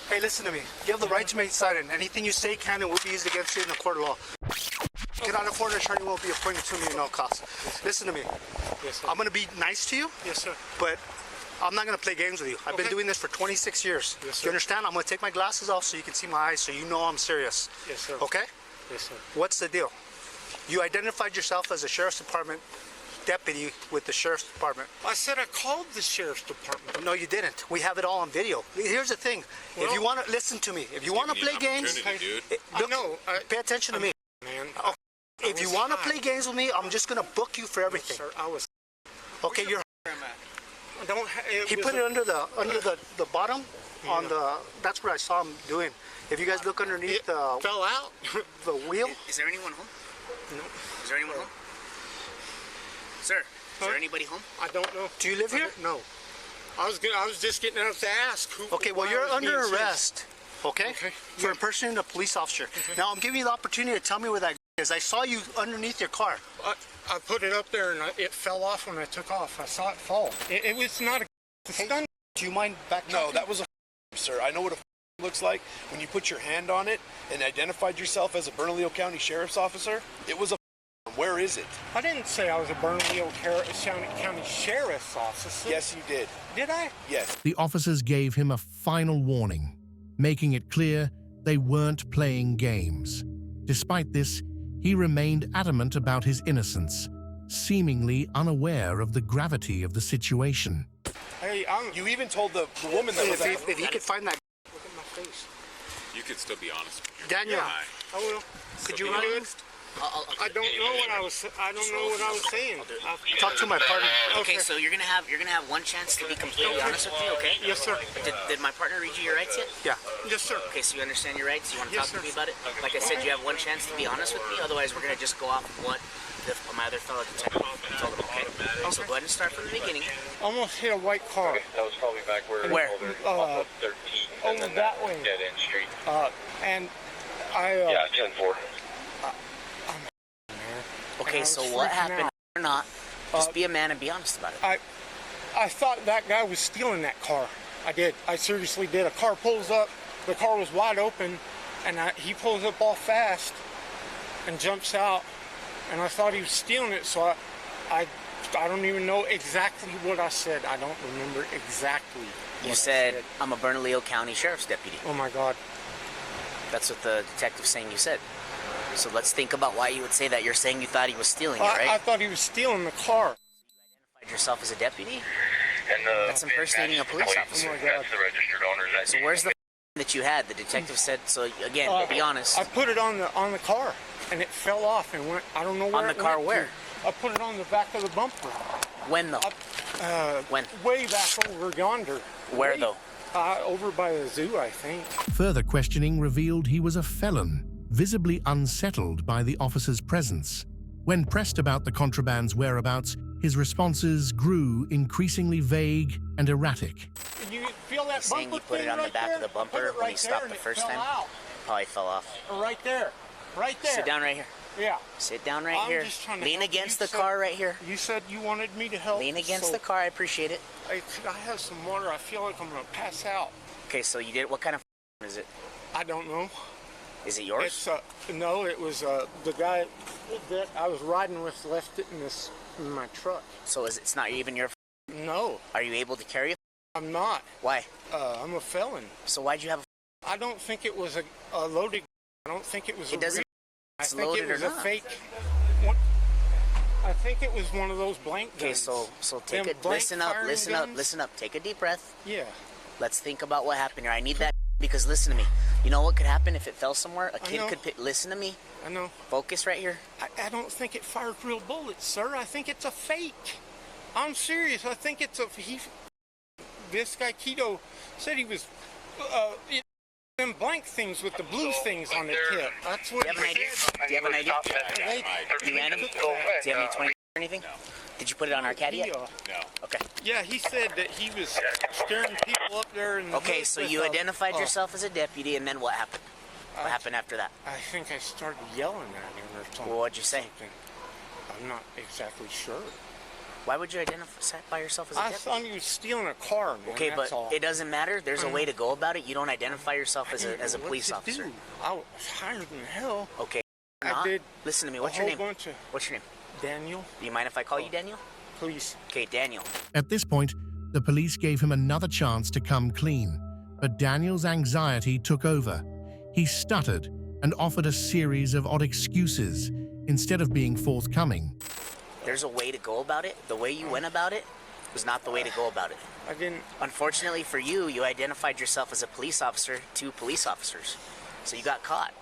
Speaker 17: Hey, listen to me. You have the right to remain silent. Anything you say can and will be used against you in the court of law. Get out of court, attorney won't be appointed to me at no cost. Listen to me.
Speaker 9: Yes, sir.
Speaker 17: I'm going to be nice to you.
Speaker 9: Yes, sir.
Speaker 17: But I'm not going to play games with you. I've been doing this for 26 years.
Speaker 6: Yes, sir.
Speaker 17: You understand? I'm going to take my glasses off so you can see my eyes, so you know I'm serious.
Speaker 6: Yes, sir.
Speaker 17: Okay?
Speaker 6: Yes, sir.
Speaker 17: What's the deal? You identified yourself as a sheriff's department deputy with the sheriff's department.
Speaker 6: I said I called the sheriff's department.
Speaker 17: No, you didn't. We have it all on video. Here's the thing.
Speaker 6: Well,
Speaker 17: if you want to listen to me, if you want to play games, pay attention to me.
Speaker 6: Man.
Speaker 17: Okay. If you want to play games with me, I'm just going to book you for everything.
Speaker 6: Sir, I was.
Speaker 17: Okay, you're.
Speaker 6: I don't.
Speaker 17: He put it under the bottom, on the. That's what I saw him doing. If you guys look underneath the.
Speaker 6: Fell out.
Speaker 17: The wheel.
Speaker 2: Is there anyone home?
Speaker 6: No.
Speaker 2: Is there anyone home? Sir, is there anybody home?
Speaker 6: I don't know.
Speaker 17: Do you live here?
Speaker 6: No. I was just getting out to ask who.
Speaker 17: Okay, well you're under arrest. Okay. For impersonating a police officer. Now I'm giving you the opportunity to tell me where that is. I saw you underneath your car.
Speaker 6: I put it up there and it fell off when I took off. I saw it fall. It was not a stun.
Speaker 17: Do you mind back?
Speaker 18: No, that was a sir. I know what a looks like when you put your hand on it and identified yourself as a Bernalillo County Sheriff's Officer. It was a. Where is it?
Speaker 6: I didn't say I was a Bernalillo County Sheriff's Officer.
Speaker 18: Yes, you did.
Speaker 6: Did I?
Speaker 18: Yes.
Speaker 3: The officers gave him a final warning, making it clear they weren't playing games. Despite this, he remained adamant about his innocence, seemingly unaware of the gravity of the situation.
Speaker 6: Hey,
Speaker 18: you even told the woman that was
Speaker 17: if he could find that.
Speaker 6: Look at my face.
Speaker 16: You can still be honest with your
Speaker 17: Daniel,
Speaker 6: I will.
Speaker 17: Could you run it?
Speaker 6: I don't know what I was. I don't know what I was saying.
Speaker 17: Talk to my partner.
Speaker 2: Okay, so you're gonna have one chance to be completely honest with me, okay?
Speaker 6: Yes, sir.
Speaker 2: Did my partner read you your rights yet?
Speaker 17: Yeah.
Speaker 6: Yes, sir.
Speaker 2: Okay, so you understand your rights. You want to
Speaker 6: Yes,
Speaker 2: talk to
Speaker 6: sir.
Speaker 2: me about it? Like I said, you have one chance to be honest with me. Otherwise, we're gonna just go off of what my other fellow detective told him. Okay. So go ahead and start from the beginning.
Speaker 6: Almost hit a white car.
Speaker 19: That was probably back where.
Speaker 2: Where?
Speaker 19: Off of 13. And
Speaker 6: Over
Speaker 19: then
Speaker 6: that way.
Speaker 19: Dead end street.
Speaker 6: And I.
Speaker 19: Yeah, 10-4.
Speaker 2: Okay, so what happened or not? Just be a man and be honest about it.
Speaker 6: I thought that guy was stealing that car. I did. I seriously did. A car pulls up. The car was wide open, and he pulls up all fast and jumps out. And I thought he was stealing it, so I don't even know exactly what I said. I don't remember exactly.
Speaker 2: You said, I'm a Bernalillo County Sheriff's Deputy.
Speaker 6: Oh my God.
Speaker 2: That's what the detective's saying you said. So let's think about why you would say that. You're saying you thought he was stealing it, right?
Speaker 6: I thought he was stealing the car.
Speaker 2: You identified yourself as a deputy?
Speaker 19: And
Speaker 2: that's impersonating a police officer.
Speaker 6: Oh my God.
Speaker 19: That's the registered owner's
Speaker 2: So where's the that you had? The detective said, so again, be honest.
Speaker 6: I put it on the car, and it fell off and went, I don't know where
Speaker 2: On the car where?
Speaker 6: I put it on the back of the bumper.
Speaker 2: When though? When?
Speaker 6: Way back over yonder.
Speaker 2: Where though?
Speaker 6: Over by the zoo, I think.
Speaker 3: Further questioning revealed he was a felon, visibly unsettled by the officer's presence. When pressed about the contraband's whereabouts, his responses grew increasingly vague and erratic.
Speaker 6: You feel that
Speaker 2: He's saying you put it on the back of the bumper when he stopped the first time? Probably fell off.
Speaker 6: Right there. Right there.
Speaker 2: Sit down right here.
Speaker 6: Yeah.
Speaker 2: Sit down right
Speaker 6: I'm
Speaker 2: here.
Speaker 6: just trying to
Speaker 2: Lean
Speaker 6: help.
Speaker 2: against
Speaker 6: You
Speaker 2: the
Speaker 6: said-
Speaker 2: car right here.
Speaker 6: You said you wanted me to help.
Speaker 2: Lean against
Speaker 6: so
Speaker 2: the car. I appreciate it.
Speaker 6: Could I have some water? I feel like I'm going to pass out.
Speaker 2: Okay, so you did. What kind of is it?
Speaker 6: I don't know.
Speaker 2: Is it yours?
Speaker 6: It's no, it was the guy that I was riding with left it in my truck.
Speaker 2: So it's not even your?
Speaker 6: No.
Speaker 2: Are you able to carry it?
Speaker 6: I'm not.
Speaker 2: Why?
Speaker 6: I'm a felon.
Speaker 2: So why'd you have a?
Speaker 6: I don't think it was a loaded. I don't think it was.
Speaker 2: It doesn't.
Speaker 6: I
Speaker 2: It's
Speaker 6: think
Speaker 2: loaded
Speaker 6: it was
Speaker 2: or
Speaker 6: a
Speaker 2: not.
Speaker 6: fake. I think it was one of those blank guns.
Speaker 2: Okay, so take
Speaker 6: Them
Speaker 2: it.
Speaker 6: blank
Speaker 2: Listen up.
Speaker 6: firing
Speaker 2: Listen
Speaker 6: guns?
Speaker 2: up. Listen up. Take a deep breath.
Speaker 6: Yeah.
Speaker 2: Let's think about what happened here. I need that because listen to me. You know what could happen if it fell somewhere? A kid
Speaker 6: know.
Speaker 2: could pick. Listen to me.
Speaker 6: I know.
Speaker 2: Focus right here.
Speaker 6: I don't think it fired real bullets, sir. I think it's a fake. I'm serious. I think it's a. This guy Keto said he was. Them blank things with the blue things on the tip. That's what.
Speaker 2: Do you have an idea? Do you have an idea? You ran him? Do you have any 20 or anything? No. Did you put it on our caddy yet?
Speaker 16: No.
Speaker 2: Okay.
Speaker 6: Yeah, he said that he was scaring people up there. In the
Speaker 2: Okay,
Speaker 6: hood
Speaker 2: so
Speaker 6: with
Speaker 2: you identified yourself as a deputy, and then what happened? What
Speaker 6: I-
Speaker 2: happened after that?
Speaker 6: I think I started yelling at him or something.
Speaker 2: Well, what'd you say?
Speaker 6: I'm not exactly sure.
Speaker 2: Why would you identify yourself as a
Speaker 6: I
Speaker 2: deputy?
Speaker 6: thought he was stealing a car, man.
Speaker 2: Okay,
Speaker 6: that's
Speaker 2: but
Speaker 6: all.
Speaker 2: it doesn't matter. There's a way to go about it. You don't identify yourself as
Speaker 6: I
Speaker 2: a
Speaker 6: didn't know what
Speaker 2: police
Speaker 6: to
Speaker 2: officer.
Speaker 6: do. I was higher than hell.
Speaker 2: Okay.
Speaker 6: I
Speaker 2: Not.
Speaker 6: did
Speaker 2: Listen to me.
Speaker 6: a
Speaker 2: What's your
Speaker 6: whole
Speaker 2: name?
Speaker 6: bunch of-
Speaker 2: What's your name?
Speaker 6: Daniel.
Speaker 2: Do you mind if I call you Daniel?
Speaker 6: Please.
Speaker 2: Okay, Daniel.
Speaker 3: At this point, The police gave him another chance to come clean, but Daniel's anxiety took over. He stuttered and offered a series of odd excuses instead of being forthcoming.
Speaker 2: There's a way to go about it. The way you went about it was not the way to go about it.
Speaker 6: I didn't.
Speaker 2: Unfortunately for you, you identified yourself as a police officer to police officers. So you got caught.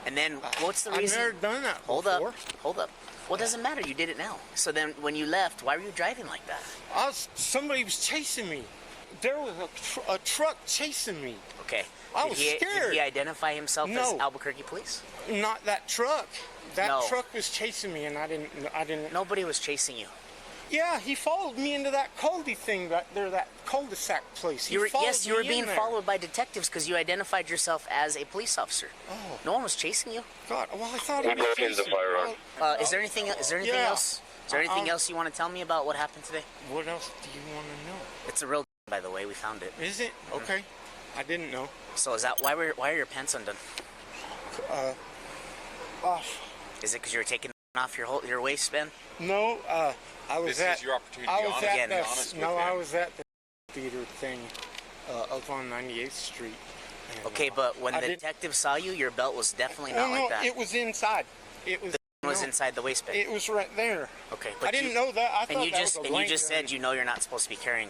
Speaker 2: And then what's the reason?
Speaker 6: I've never done that
Speaker 2: Hold
Speaker 6: before.
Speaker 2: up. Well, it doesn't matter. You did it now. So then when you left, why were you driving like that?
Speaker 6: Somebody was chasing me. There was a truck chasing me.
Speaker 2: Okay.
Speaker 6: I was scared.
Speaker 2: Did he identify himself as Albuquerque police?
Speaker 6: Not that truck. That truck was chasing me, and I didn't.
Speaker 2: Nobody was chasing you.
Speaker 6: Yeah, he followed me into that Cody thing that cul-de-sac place.
Speaker 2: You were being followed by detectives because you identified yourself as a police officer.
Speaker 6: Oh.
Speaker 2: No one was chasing you.
Speaker 6: God, well, I thought he was chasing me.
Speaker 2: Is there anything else? Is there anything else you want to tell me about what happened today?
Speaker 6: What else do you want to know?
Speaker 2: It's a real by the way. We found it.
Speaker 6: Is it? Okay. I didn't know.
Speaker 2: So is that why are your pants undone? Is it because you were taking off your waistband?
Speaker 6: No, I was
Speaker 16: This is your opportunity to be honest with
Speaker 6: I
Speaker 16: him.
Speaker 6: was at the theater thing up on 98th Street. And,
Speaker 2: okay, but when the detective saw you, your belt was definitely not like that.
Speaker 6: It was inside. It was
Speaker 2: inside the waistband.
Speaker 6: It was right there.
Speaker 2: Okay,
Speaker 6: but I didn't know that. I thought that was a blank
Speaker 2: you just said you know you're not supposed to be carrying.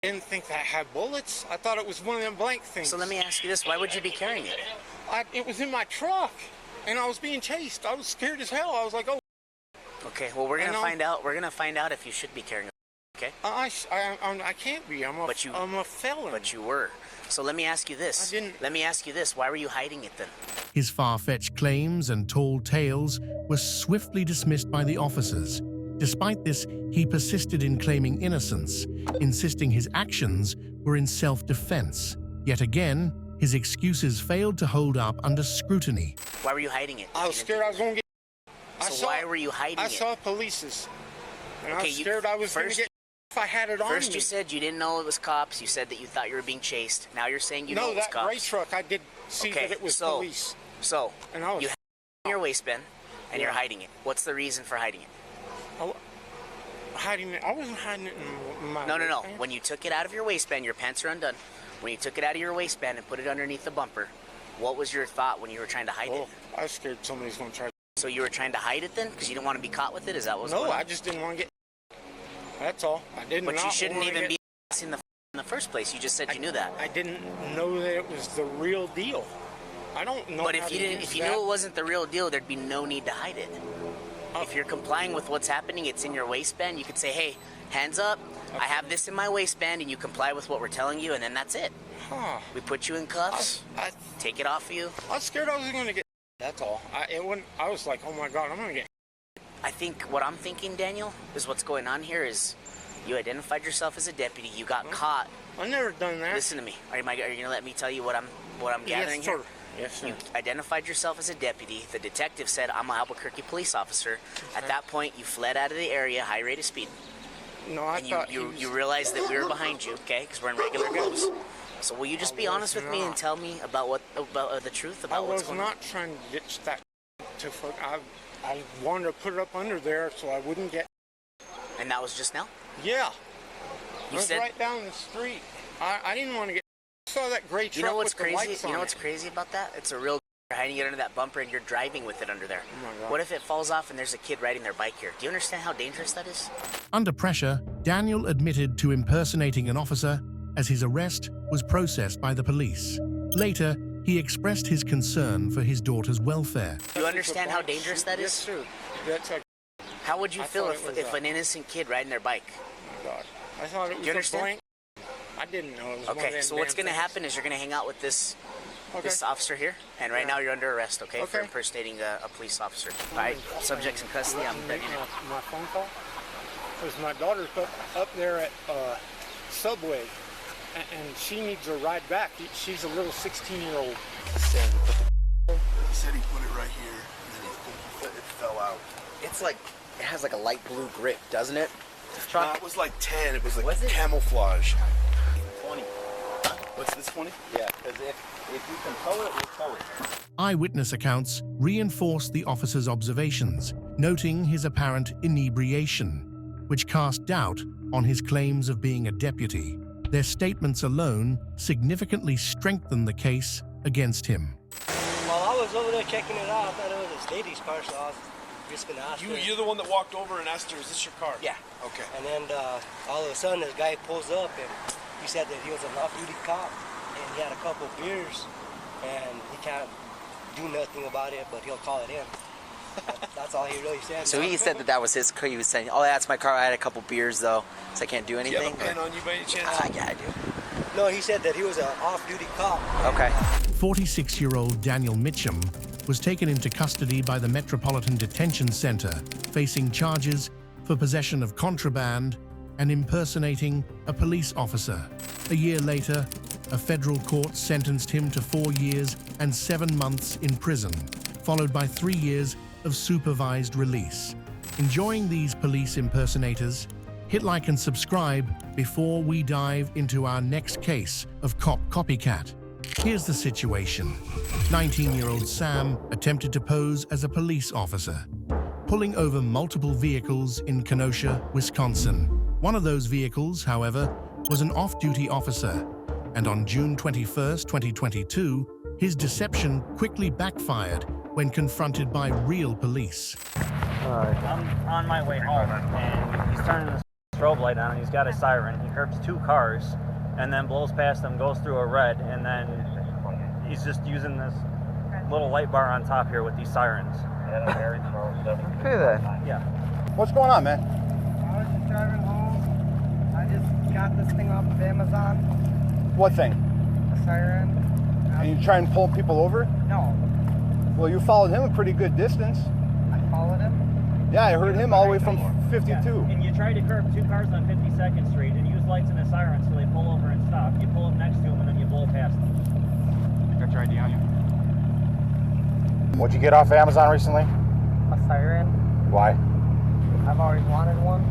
Speaker 6: I didn't think that had bullets. I thought it was one of them blank things.
Speaker 2: So let me ask you this: why would you be carrying it?
Speaker 6: It was in my truck, and I was being chased. I was scared as hell. I was like, oh.
Speaker 2: Okay, well we're gonna find out. We're gonna find out if you should be carrying it. Okay.
Speaker 6: I can't be. I'm a felon.
Speaker 2: But you were. So let me ask you this. Let me ask you this. Why were you hiding it then?
Speaker 3: His far-fetched claims and tall tales were swiftly dismissed by the officers. Despite this, he persisted in claiming innocence, insisting his actions were in self-defense. Yet again, his excuses failed to hold up under scrutiny.
Speaker 2: Why were you hiding it?
Speaker 6: I was scared I was going to get...
Speaker 2: why were you hiding it?
Speaker 6: I saw police. And I was scared I was going to get if I had it on me.
Speaker 2: First you said you didn't know it was cops. You said that you thought you were being chased. Now you're saying you know it was cops.
Speaker 6: No, that gray truck, I did see that it was police.
Speaker 2: So,
Speaker 6: and I was
Speaker 2: you have it in your waistband, and you're hiding it. What's the reason for hiding it?
Speaker 6: Hiding it? I wasn't hiding it in my
Speaker 2: No. When you took it out of your waistband, your pants are undone. When you took it out of your waistband and put it underneath the bumper, what was your thought when you were trying to hide it?
Speaker 6: I was scared somebody's going to try.
Speaker 2: So you were trying to hide it then? Because you didn't want to be caught with it? Is that what was going on?
Speaker 6: No, I just didn't want to get... That's all. I didn't.
Speaker 2: But you shouldn't even be in the first place. You just said you knew that.
Speaker 6: I didn't know that it was the real deal. I don't know.
Speaker 2: But if you knew it wasn't the real deal, there'd be no need to hide it. If you're complying with what's happening, it's in your waistband. You could say, "Hey, hands up! I have this in my waistband," and you comply with what we're telling you, and then that's it.
Speaker 6: Huh.
Speaker 2: We put you in cuffs. Take it off of you.
Speaker 6: I was scared I was going to get. That's all. I was like, "Oh my God, I'm going to get."
Speaker 2: I think what I'm thinking, Daniel, is what's going on here is you identified yourself as a deputy. You got caught.
Speaker 6: I've never done that.
Speaker 2: Listen to me. Are you going to let me tell you what I'm gathering here?
Speaker 6: Yes, sir.
Speaker 2: You identified yourself as a deputy. The detective said, "I'm an Albuquerque police officer." Okay. At that point, you fled out of the area, high rate of speed.
Speaker 6: No, I thought
Speaker 2: you realized that we were behind you, okay? Because we're in regular goes. So will you just be honest with me and tell me about the truth about what's going on?
Speaker 6: I was not trying to ditch that. I wanted to put it up under there so I wouldn't get.
Speaker 2: And that was just now?
Speaker 6: Yeah.
Speaker 2: You
Speaker 6: was
Speaker 2: said
Speaker 6: right down the street. I didn't want to get. I saw that gray truck.
Speaker 2: You know what's
Speaker 6: with the
Speaker 2: crazy?
Speaker 6: lights on
Speaker 2: You know what's crazy about that? It's a real. You're hiding it under that bumper and you're driving with it under there.
Speaker 6: Oh my God.
Speaker 2: What if it falls off and there's a kid riding their bike here? Do you understand how dangerous that is?
Speaker 3: Under pressure, Daniel admitted to impersonating an officer as his arrest was processed by the police. Later, he expressed his concern for his daughter's welfare.
Speaker 2: Do you understand how dangerous that is?
Speaker 6: Yes, sir. That's like.
Speaker 2: How would you feel if an innocent kid riding their bike?
Speaker 6: Oh my God. I thought it was
Speaker 2: you understand?
Speaker 6: blank. I didn't know it was
Speaker 2: Okay, so what's going to happen is you're going to hang out with this officer here, and right now you're under arrest, okay? For impersonating a police officer. All right, subject's in custody. I'm ready now.
Speaker 6: My phone call? Because my daughter's up there at Subway, and she needs a ride back. She's a little 16-year-old.
Speaker 18: He said he put it right here, and then it fell out.
Speaker 2: It's like, it has like a light blue grip, doesn't it?
Speaker 18: No, it was like 10. It was like camouflage.
Speaker 2: 20.
Speaker 18: What's this 20?
Speaker 2: Yeah, because if you can tow it, we'll tow it.
Speaker 3: Eyewitness accounts reinforced the officer's observations, noting his apparent inebriation, which cast doubt on his claims of being a deputy. Their statements alone significantly strengthen the case against him.
Speaker 20: While I was over there checking it out, I thought it was a lady's car, so I was just going to ask her.
Speaker 18: You're the one that walked over and asked her, is this your car?
Speaker 20: Yeah.
Speaker 18: Okay.
Speaker 20: And then all of a sudden, this guy pulls up, and he said that he was an off-duty cop, and he had a couple beers, and he can't do nothing about it, but he'll call it in. That's all he really said.
Speaker 2: So he said that that was his car. He was saying, oh, that's my car. I had a couple beers, though, so I can't do anything.
Speaker 18: Do you have a pen on you by any chance?
Speaker 2: Yeah, I do.
Speaker 20: No, he said that he was an off-duty cop.
Speaker 2: Okay.
Speaker 3: 46-year-old Daniel Mitchum was taken into custody by the Metropolitan Detention Center, facing charges for possession of contraband and impersonating a police officer. A year later, a federal court sentenced him to 4 years and 7 months in prison, followed by 3 years of supervised release. Enjoying these police impersonators? Hit like and subscribe before we dive into our next case of cop copycat. Here's the situation. 19-year-old Sam attempted to pose as a police officer, pulling over multiple vehicles in Kenosha, Wisconsin. One of those vehicles, however, was an off-duty officer, and on June 21, 2022, his deception quickly backfired when confronted by real police.
Speaker 21: I'm on my way home, and he's turning the strobe light on, and he's got a siren. He curbs 2 cars, and then blows past them, goes through a red, and then he's just using this little light bar on top here with these sirens.
Speaker 22: Okay then.
Speaker 21: Yeah.
Speaker 22: What's going on, man? I was just driving home. I just got this thing off of Amazon.
Speaker 17: What thing?
Speaker 22: A siren.
Speaker 17: And you try and pull people over?
Speaker 22: No.
Speaker 17: Well, you followed him a pretty good distance.
Speaker 22: I followed him?
Speaker 17: Yeah, I heard him all the way from 52.
Speaker 21: Yeah. And you try to curb 2 cars on 52nd Street and use lights and a siren so they pull over and stop. You pull up next to them and then you blow past them.
Speaker 22: Got your ID on you?
Speaker 17: What'd you get off Amazon recently?
Speaker 22: A siren.
Speaker 17: Why?
Speaker 22: I've always wanted one.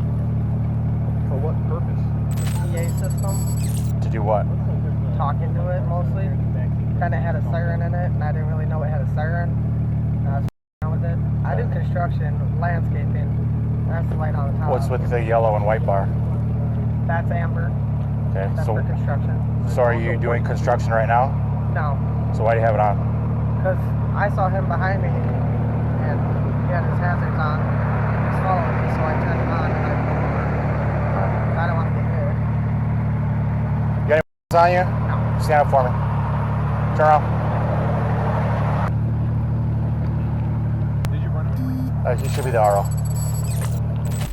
Speaker 17: For what purpose?
Speaker 22: PA system.
Speaker 17: To do what?
Speaker 22: Talking to it mostly. Kind of had a siren in it, and I didn't really know it had a siren. I was with it. I do construction, landscaping. That's the light on the top.
Speaker 17: What's with the yellow and white bar?
Speaker 22: That's amber.
Speaker 17: Okay,
Speaker 22: That's for construction.
Speaker 17: So are you doing construction right now?
Speaker 22: No,
Speaker 17: So why do you have it on?
Speaker 22: because I saw him behind me, and he had his hazards on. He was following me, so I turned it on, and I don't want to get hit.
Speaker 17: You got any on you?
Speaker 22: No.
Speaker 17: Stand up for me. Turn around. Did you run him? He should be the RO.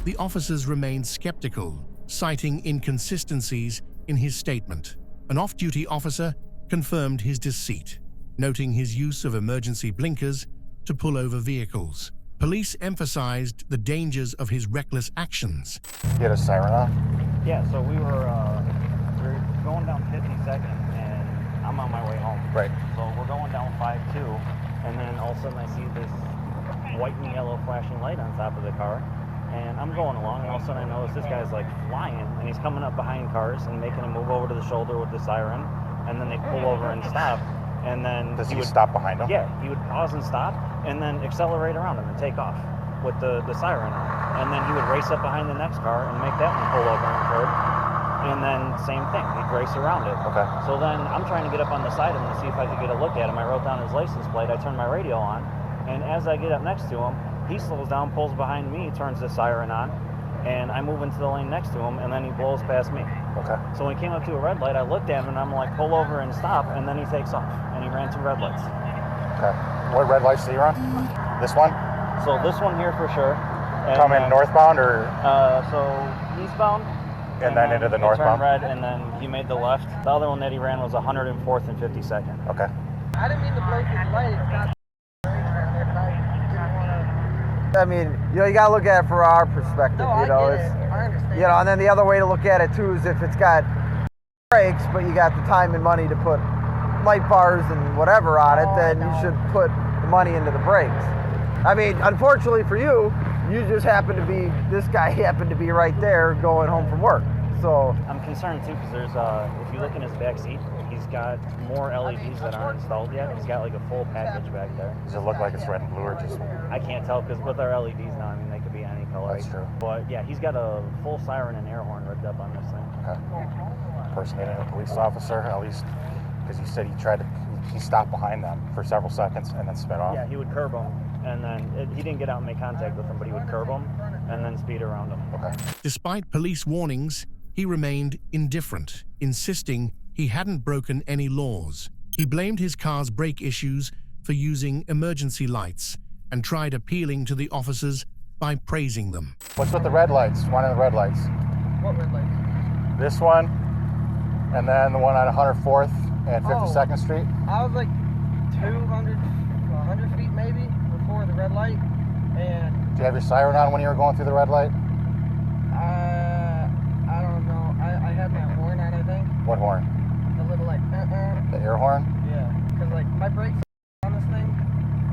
Speaker 3: The officers remained skeptical, citing inconsistencies in his statement. An off-duty officer confirmed his deceit, noting his use of emergency blinkers to pull over vehicles. Police emphasized the dangers of his reckless actions.
Speaker 17: You had a siren on?
Speaker 21: Yeah, so we were going down 52nd, and I'm on my way home.
Speaker 17: Right.
Speaker 21: So we're going down 5-2, and then all of a sudden I see this white and yellow flashing light on top of the car, and I'm going along, and all of a sudden I notice this guy's like flying, and he's coming up behind cars and making a move over to the shoulder with the siren, and then they pull over and stop, and then
Speaker 17: Does he stop behind him?
Speaker 21: Yeah, he would pause and stop, and then accelerate around him and take off with the siren on, and then he would race up behind the next car and make that one pull over and curb. And then same thing, he'd race around it.
Speaker 17: Okay.
Speaker 21: So then I'm trying to get up on the side of him to see if I could get a look at him. I wrote down his license plate, I turned my radio on, and as I get up next to him, he slows down, pulls behind me, turns the siren on, and I move into the lane next to him, and then he blows past me.
Speaker 17: Okay.
Speaker 21: So when he came up to a red light, I looked at him, and I'm like, pull over and stop, and then he takes off, and he ran 2 red lights.
Speaker 17: Okay. What red lights do you run? This one?
Speaker 21: So this one here for sure. And,
Speaker 17: Coming northbound or?
Speaker 21: So eastbound.
Speaker 17: And then into the northbound?
Speaker 21: Turned red, and then he made the left. The other one that he ran was 104th and 52nd.
Speaker 17: Okay.
Speaker 22: I didn't mean to blow his light.
Speaker 23: I mean, you know, you gotta look at it from our perspective.
Speaker 22: No,
Speaker 23: you know,
Speaker 22: I get it. I understand.
Speaker 23: You know, and then the other way to look at it too is if it's got brakes, but you got the time and money to put light bars and whatever on it, then you should put the money into the brakes. I mean, unfortunately for you, you just happen to be, this guy happened to be right there going home from work. So
Speaker 21: I'm concerned too because there's, if you look in his back seat, he's got more LEDs that aren't installed yet. He's got like a full package back there.
Speaker 17: Does it look like it's red and blue or just?
Speaker 21: I can't tell because with our LEDs now, I mean, they could be any color.
Speaker 7: That's true.
Speaker 21: But yeah, he's got a full siren and air horn rigged up on this thing.
Speaker 7: Okay. Impersonating a police officer, at least, because you said he stopped behind them for several seconds and then sped off.
Speaker 21: Yeah, he would curb them, and then he didn't get out and make contact with them, but he would curb them and then speed around them.
Speaker 7: Okay.
Speaker 3: Despite police warnings, he remained indifferent, insisting he hadn't broken any laws. He blamed his car's brake issues for using emergency lights and tried appealing to the officers by praising them.
Speaker 7: What's with the red lights? One of the red lights.
Speaker 22: What red lights?
Speaker 7: This one, and then the one on 104th and 52nd Street.
Speaker 22: I was like 200, 100 feet maybe before the red light, and...
Speaker 7: Do you have your siren on when you were going through the red light?
Speaker 22: I don't know. I had my horn on, I think.
Speaker 7: What horn?
Speaker 22: The little like,
Speaker 7: The air horn?
Speaker 22: Yeah, because like my brakes on this thing,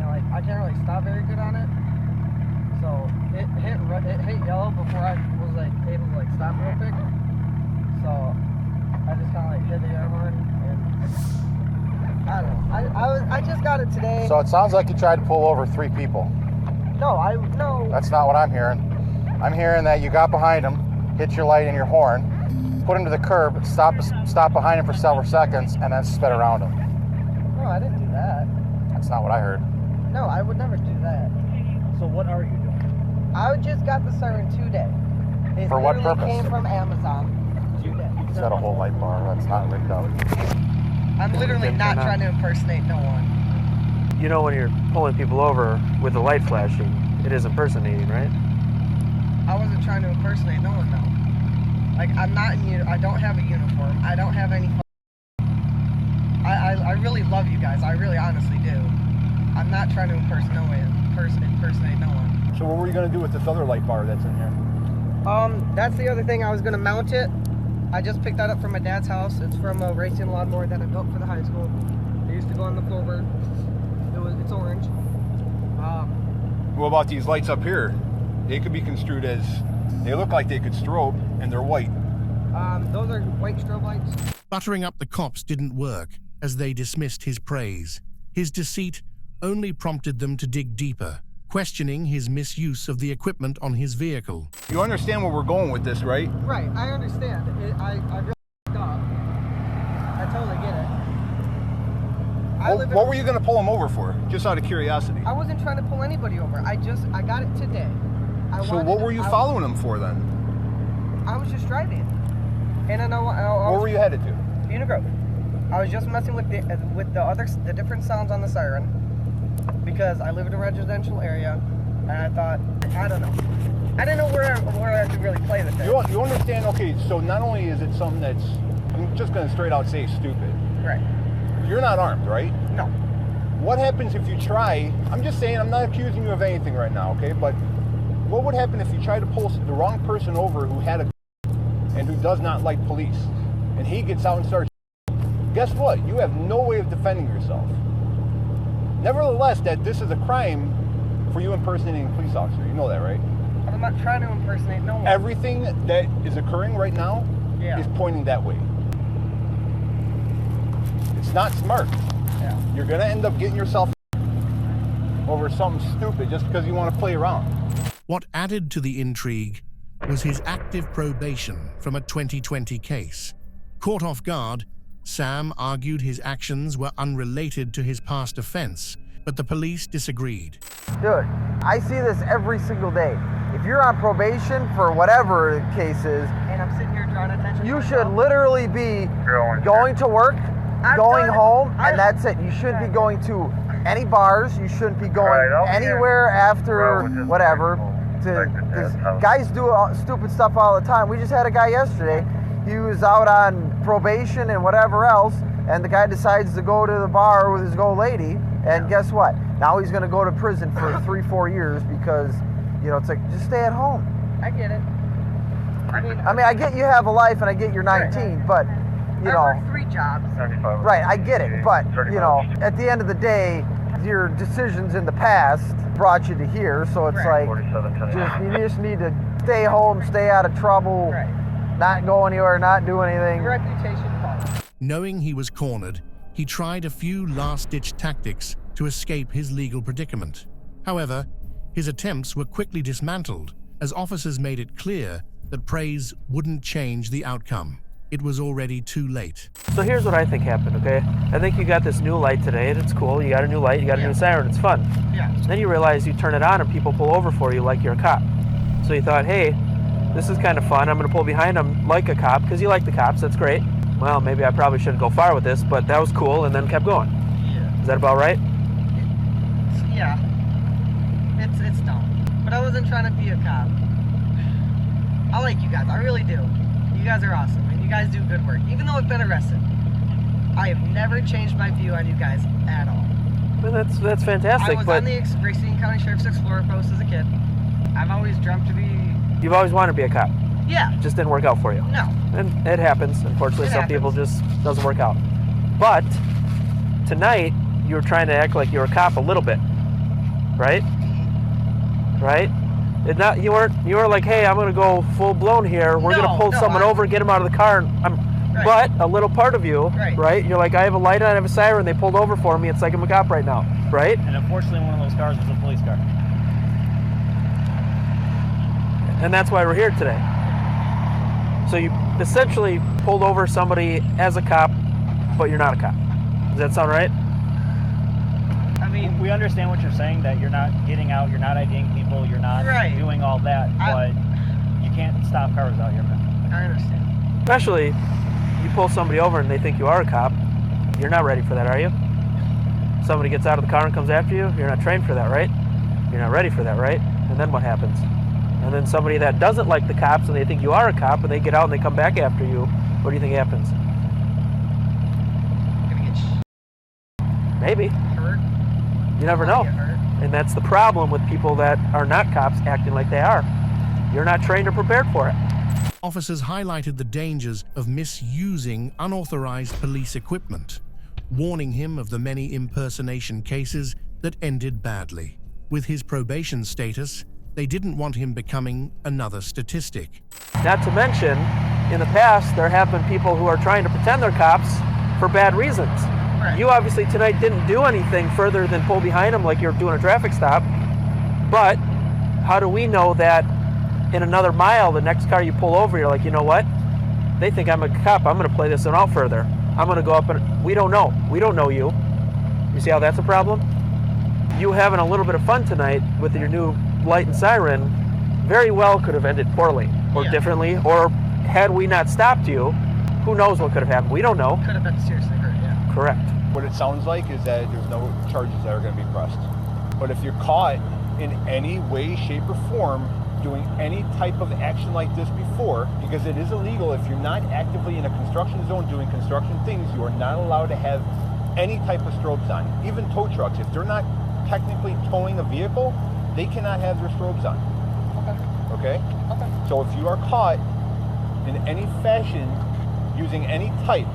Speaker 22: and like I can't really stop very good on it. So it hit yellow before I was like able to like stop real quick. So I just kind of like hit the air horn, and I don't know. I just got it today.
Speaker 7: So it sounds like you tried to pull over 3 people.
Speaker 22: No.
Speaker 7: That's not what I'm hearing. I'm hearing that you got behind him, hit your light and your horn, put him to the curb, stop behind him for several seconds, and then sped around him.
Speaker 22: No, I didn't do that.
Speaker 7: That's not what I heard.
Speaker 22: No, I would never do that.
Speaker 21: So what are you doing?
Speaker 22: I just got the siren today. It
Speaker 7: For what
Speaker 22: literally
Speaker 7: purpose?
Speaker 22: Came from Amazon today.
Speaker 7: He's got a whole light bar that's not rigged up.
Speaker 22: I'm literally not trying to impersonate no one.
Speaker 8: You know when you're pulling people over with the light flashing, it is impersonating, right?
Speaker 22: I wasn't trying to impersonate no one though. Like I'm not in I don't have a uniform. I don't have any. I really love you guys. I really honestly do. I'm not trying to impersonate no one.
Speaker 18: So what were you going to do with this other light bar that's in here?
Speaker 22: That's the other thing. I was gonna mount it. I just picked that up from my dad's house. It's from a racing lawnmower that I built for the high school. It used to go on the floorboard. It's orange.
Speaker 18: What about these lights up here? They could be construed as, they look like they could strobe, and they're white.
Speaker 22: Those are white strobe lights.
Speaker 3: Buttering up the cops didn't work, as they dismissed his praise. His deceit only prompted them to dig deeper, questioning his misuse of the equipment on his vehicle.
Speaker 18: You understand where we're going with this, right?
Speaker 22: Right, I understand. I really f***ed up. I totally get it.
Speaker 18: What were you going to pull them over for? Just out of curiosity.
Speaker 22: I wasn't trying to pull anybody over. I got it today.
Speaker 18: So what were you following them for then?
Speaker 22: I was just driving. And I know.
Speaker 18: Where were you headed to?
Speaker 22: Unit Grove. I was just messing with the different sounds on the siren because I live in a residential area, and I thought, I don't know. I didn't know where I could really play the thing.
Speaker 18: You understand? Okay, so not only is it something that's, I'm just going to straight out say stupid.
Speaker 22: Right.
Speaker 18: You're not armed, right?
Speaker 22: No.
Speaker 18: What happens if you try, I'm just saying, I'm not accusing you of anything right now, okay? But what would happen if you tried to pull the wrong person over who had a and who does not like police, and he gets out and starts, guess what? You have no way of defending yourself. Nevertheless, that this is a crime for you impersonating a police officer. You know that, right?
Speaker 22: I'm not trying to impersonate no one.
Speaker 18: Everything that is occurring right now is pointing that way. It's not smart.
Speaker 22: Yeah.
Speaker 18: You're going to end up getting yourself over something stupid just because you want to play around.
Speaker 3: What added to the intrigue was his active probation from a 2020 case. Caught off guard, Sam argued his actions were unrelated to his past offense, but the police disagreed.
Speaker 23: Dude, I see this every single day. If you're on probation for whatever the case is,
Speaker 22: and I'm sitting here drawing attention,
Speaker 23: you should literally be going to work, going home, and that's it. You shouldn't be going to any bars. You shouldn't be going anywhere after whatever. Guys do stupid stuff all the time. We just had a guy yesterday. He was out on probation and whatever else, and the guy decides to go to the bar with his old lady, and guess what? Now he's going to go to prison for 3-4 years because, you know, it's like, just stay at home.
Speaker 22: I get it.
Speaker 23: I mean, I get you have a life and I get you're 19, but, you know.
Speaker 22: I work 3 jobs.
Speaker 23: Right, I get it, but, you know, at the end of the day, your decisions in the past brought you to here, so it's like, you just need to stay home, stay out of trouble, not go anywhere, not do anything.
Speaker 22: Reputation policy.
Speaker 3: Knowing he was cornered, he tried a few last-ditch tactics to escape his legal predicament. However, his attempts were quickly dismantled as officers made it clear that praise wouldn't change the outcome. It was already too late.
Speaker 8: So here's what I think happened, okay? I think you got this new light today, and it's cool. You got a new light, you got a new siren, it's fun.
Speaker 22: Yeah.
Speaker 8: Then you realize you turn it on and people pull over for you like you're a cop. So you thought, hey, this is kind of fun. I'm going to pull behind them like a cop, because you like the cops, that's great. Well, maybe I probably shouldn't go far with this, but that was cool, and then kept going.
Speaker 22: Yeah.
Speaker 8: Is that about right?
Speaker 22: Yeah. It's dumb. But I wasn't trying to be a cop. I like you guys, I really do. You guys are awesome, and you guys do good work. Even though I've been arrested, I have never changed my view on you guys at all.
Speaker 8: Well, that's fantastic.
Speaker 22: I was
Speaker 8: but
Speaker 22: on the Racine County Sheriff's Explorer post as a kid. I've always dreamt to be...
Speaker 8: You've always wanted to be a cop.
Speaker 22: Yeah.
Speaker 8: Just didn't work out for you.
Speaker 22: No.
Speaker 8: And it happens. Unfortunately, some people just doesn't work out. But tonight, you were trying to act like you were a cop a little bit, right? Right? You were like, hey, I'm gonna go full blown here. We're gonna pull someone over, get him out of the car. But a little part of you, right? You're like, I have a light on, I have a siren. They pulled over for me. It's like I'm a cop right now, right?
Speaker 21: And unfortunately, one of those cars was a police car.
Speaker 8: And that's why we're here today. So you essentially pulled over somebody as a cop, but you're not a cop. Does that sound right?
Speaker 21: I mean, we understand what you're saying, that you're not getting out, you're not IDing people, you're not doing all that, but you can't stop cars out here, man.
Speaker 22: I understand.
Speaker 8: Especially, you pull somebody over and they think you are a cop. You're not ready for that, are you? Somebody gets out of the car and comes after you, you're not trained for that, right? You're not ready for that, right? And then what happens? And then somebody that doesn't like the cops and they think you are a cop and they get out and they come back after you, what do you think happens? Maybe.
Speaker 22: Hurt.
Speaker 8: You never know. And that's the problem with people that are not cops acting like they are. You're not trained or prepared for it.
Speaker 3: Officers highlighted the dangers of misusing unauthorized police equipment, warning him of the many impersonation cases that ended badly. With his probation status, they didn't want him becoming another statistic.
Speaker 8: Not to mention, in the past, there have been people who are trying to pretend they're cops for bad reasons. Right. You obviously tonight didn't do anything further than pull behind them like you're doing a traffic stop. But how do we know that in another mile, the next car you pull over, you're like, you know what? They think I'm a cop. I'm going to play this one out further. I'm going to go up and... We don't know. We don't know you. You see how that's a problem? You having a little bit of fun tonight with your new light and siren very well could have ended poorly or differently, or had we not stopped you, who knows what could have happened. We don't know.
Speaker 22: Could have been seriously hurt, yeah.
Speaker 8: Correct.
Speaker 18: What it sounds like is that there's no charges that are going to be pressed. But if you're caught in any way, shape, or form doing any type of action like this before, because it is illegal, if you're not actively in a construction zone doing construction things, you are not allowed to have any type of strobes on. Even tow trucks, if they're not technically towing a vehicle, they cannot have their strobes on. Okay? So if you are caught in any fashion using any type,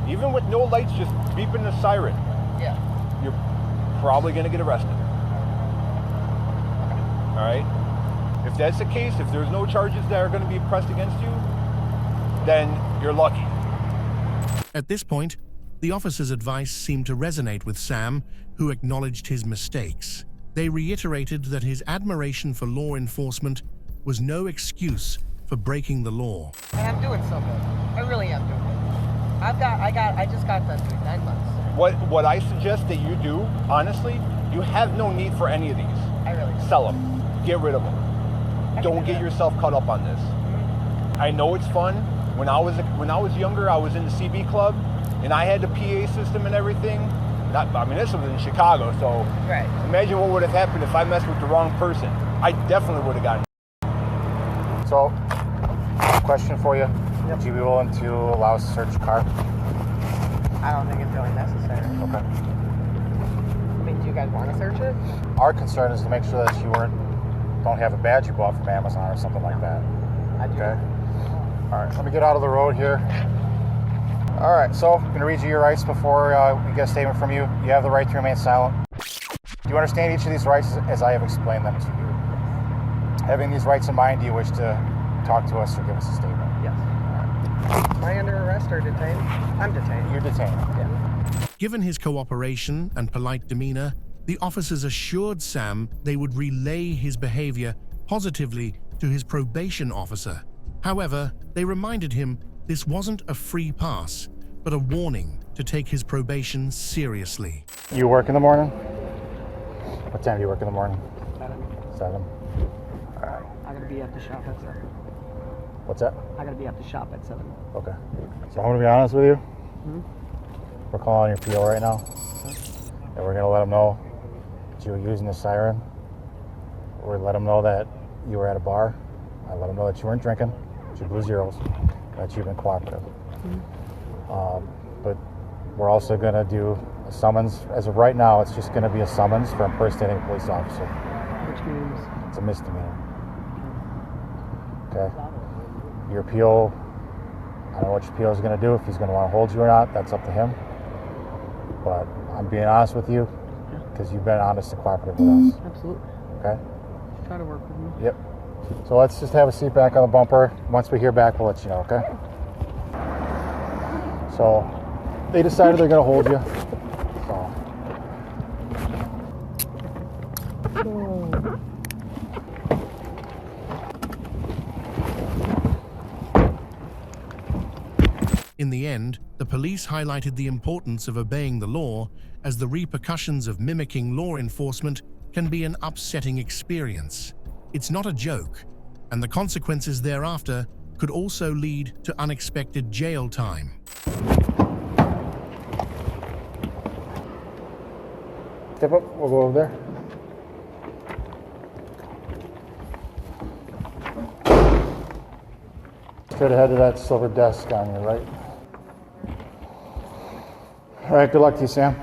Speaker 18: even with no lights, just beeping the siren, you're probably going to get arrested. All right? If that's the case, if there's no charges that are going to be pressed against you, then you're lucky.
Speaker 3: At this point, the officer's advice seemed to resonate with Sam, who acknowledged his mistakes. They reiterated that his admiration for law enforcement was no excuse for breaking the law.
Speaker 22: And I'm doing so good. I really am doing good. I just got done doing 9 months.
Speaker 18: What I suggest that you do, honestly, you have no need for any of these.
Speaker 22: I really do.
Speaker 18: Sell them. Get rid of them. Don't get yourself caught up on this. I know it's fun. When I was younger, I was in the CB club, and I had the PA system and everything. This was in Chicago, so imagine what would have happened if I messed with the wrong person. I definitely would have gotten.
Speaker 7: So, question for you. Would you be willing to allow us to search a car?
Speaker 22: I don't think it's really necessary.
Speaker 7: Okay.
Speaker 22: I mean, do you guys want to search it?
Speaker 7: Our concern is to make sure that you don't have a badge you bought from Amazon or something like that.
Speaker 22: I do.
Speaker 7: Okay. All right, let me get out of the road here. All right, so I'm going to read you your rights before we get a statement from you. You have the right to remain silent. Do you understand each of these rights as I have explained them to you? Having these rights in mind, do you wish to talk to us or give us a statement?
Speaker 22: Yes. Am I under arrest or detained? I'm detained.
Speaker 7: You're detained.
Speaker 22: Yeah.
Speaker 3: Given his cooperation and polite demeanor, the officers assured Sam they would relay his behavior positively to his probation officer. However, they reminded him this wasn't a free pass, but a warning to take his probation seriously.
Speaker 7: You work in the morning? What time do you work in the morning? 7. All right.
Speaker 22: I gotta be at the shop at 7.
Speaker 7: What's that?
Speaker 22: I gotta be at the shop at 7.
Speaker 7: Okay. So I'm gonna be honest with you. We're calling your PO right now, and we're gonna let them know that you were using the siren. We're let them know that you were at a bar. I let them know that you weren't drinking, that you blew zeros, that you've been cooperative. But we're also gonna do a summons. As of right now, it's just gonna be a summons for impersonating a police officer.
Speaker 22: Which means?
Speaker 7: It's a misdemeanor. Okay. Your PO, I don't know what your PO is going to do, if he's going to want to hold you or not, that's up to him. But I'm being honest with you because you've been honest and cooperative with us.
Speaker 22: Absolutely.
Speaker 7: Okay?
Speaker 22: Try to work with me.
Speaker 7: Yep. So let's just have a seat back on the bumper. Once we hear back, we'll let you know, okay? So they decided they're going to hold you.
Speaker 3: In the end, the police highlighted the importance of obeying the law, as the repercussions of mimicking law enforcement can be an upsetting experience. It's not a joke, and the consequences thereafter could also lead to unexpected jail time.
Speaker 7: Step up, we'll go over there. Straight ahead to that silver desk on your right. All right, good luck to you, Sam.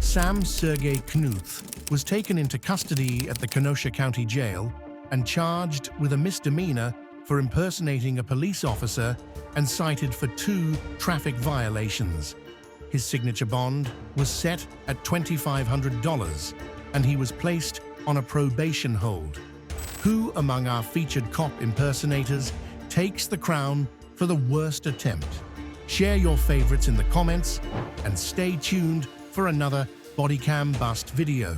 Speaker 3: Sam Sergei Knuth was taken into custody at the Kenosha County Jail and charged with a misdemeanor for impersonating a police officer and cited for 2 traffic violations. His signature bond was set at $2,500, and he was placed on a probation hold. Who among our featured cop impersonators takes the crown for the worst attempt? Share your favorites in the comments and stay tuned for another BodyCamBust video.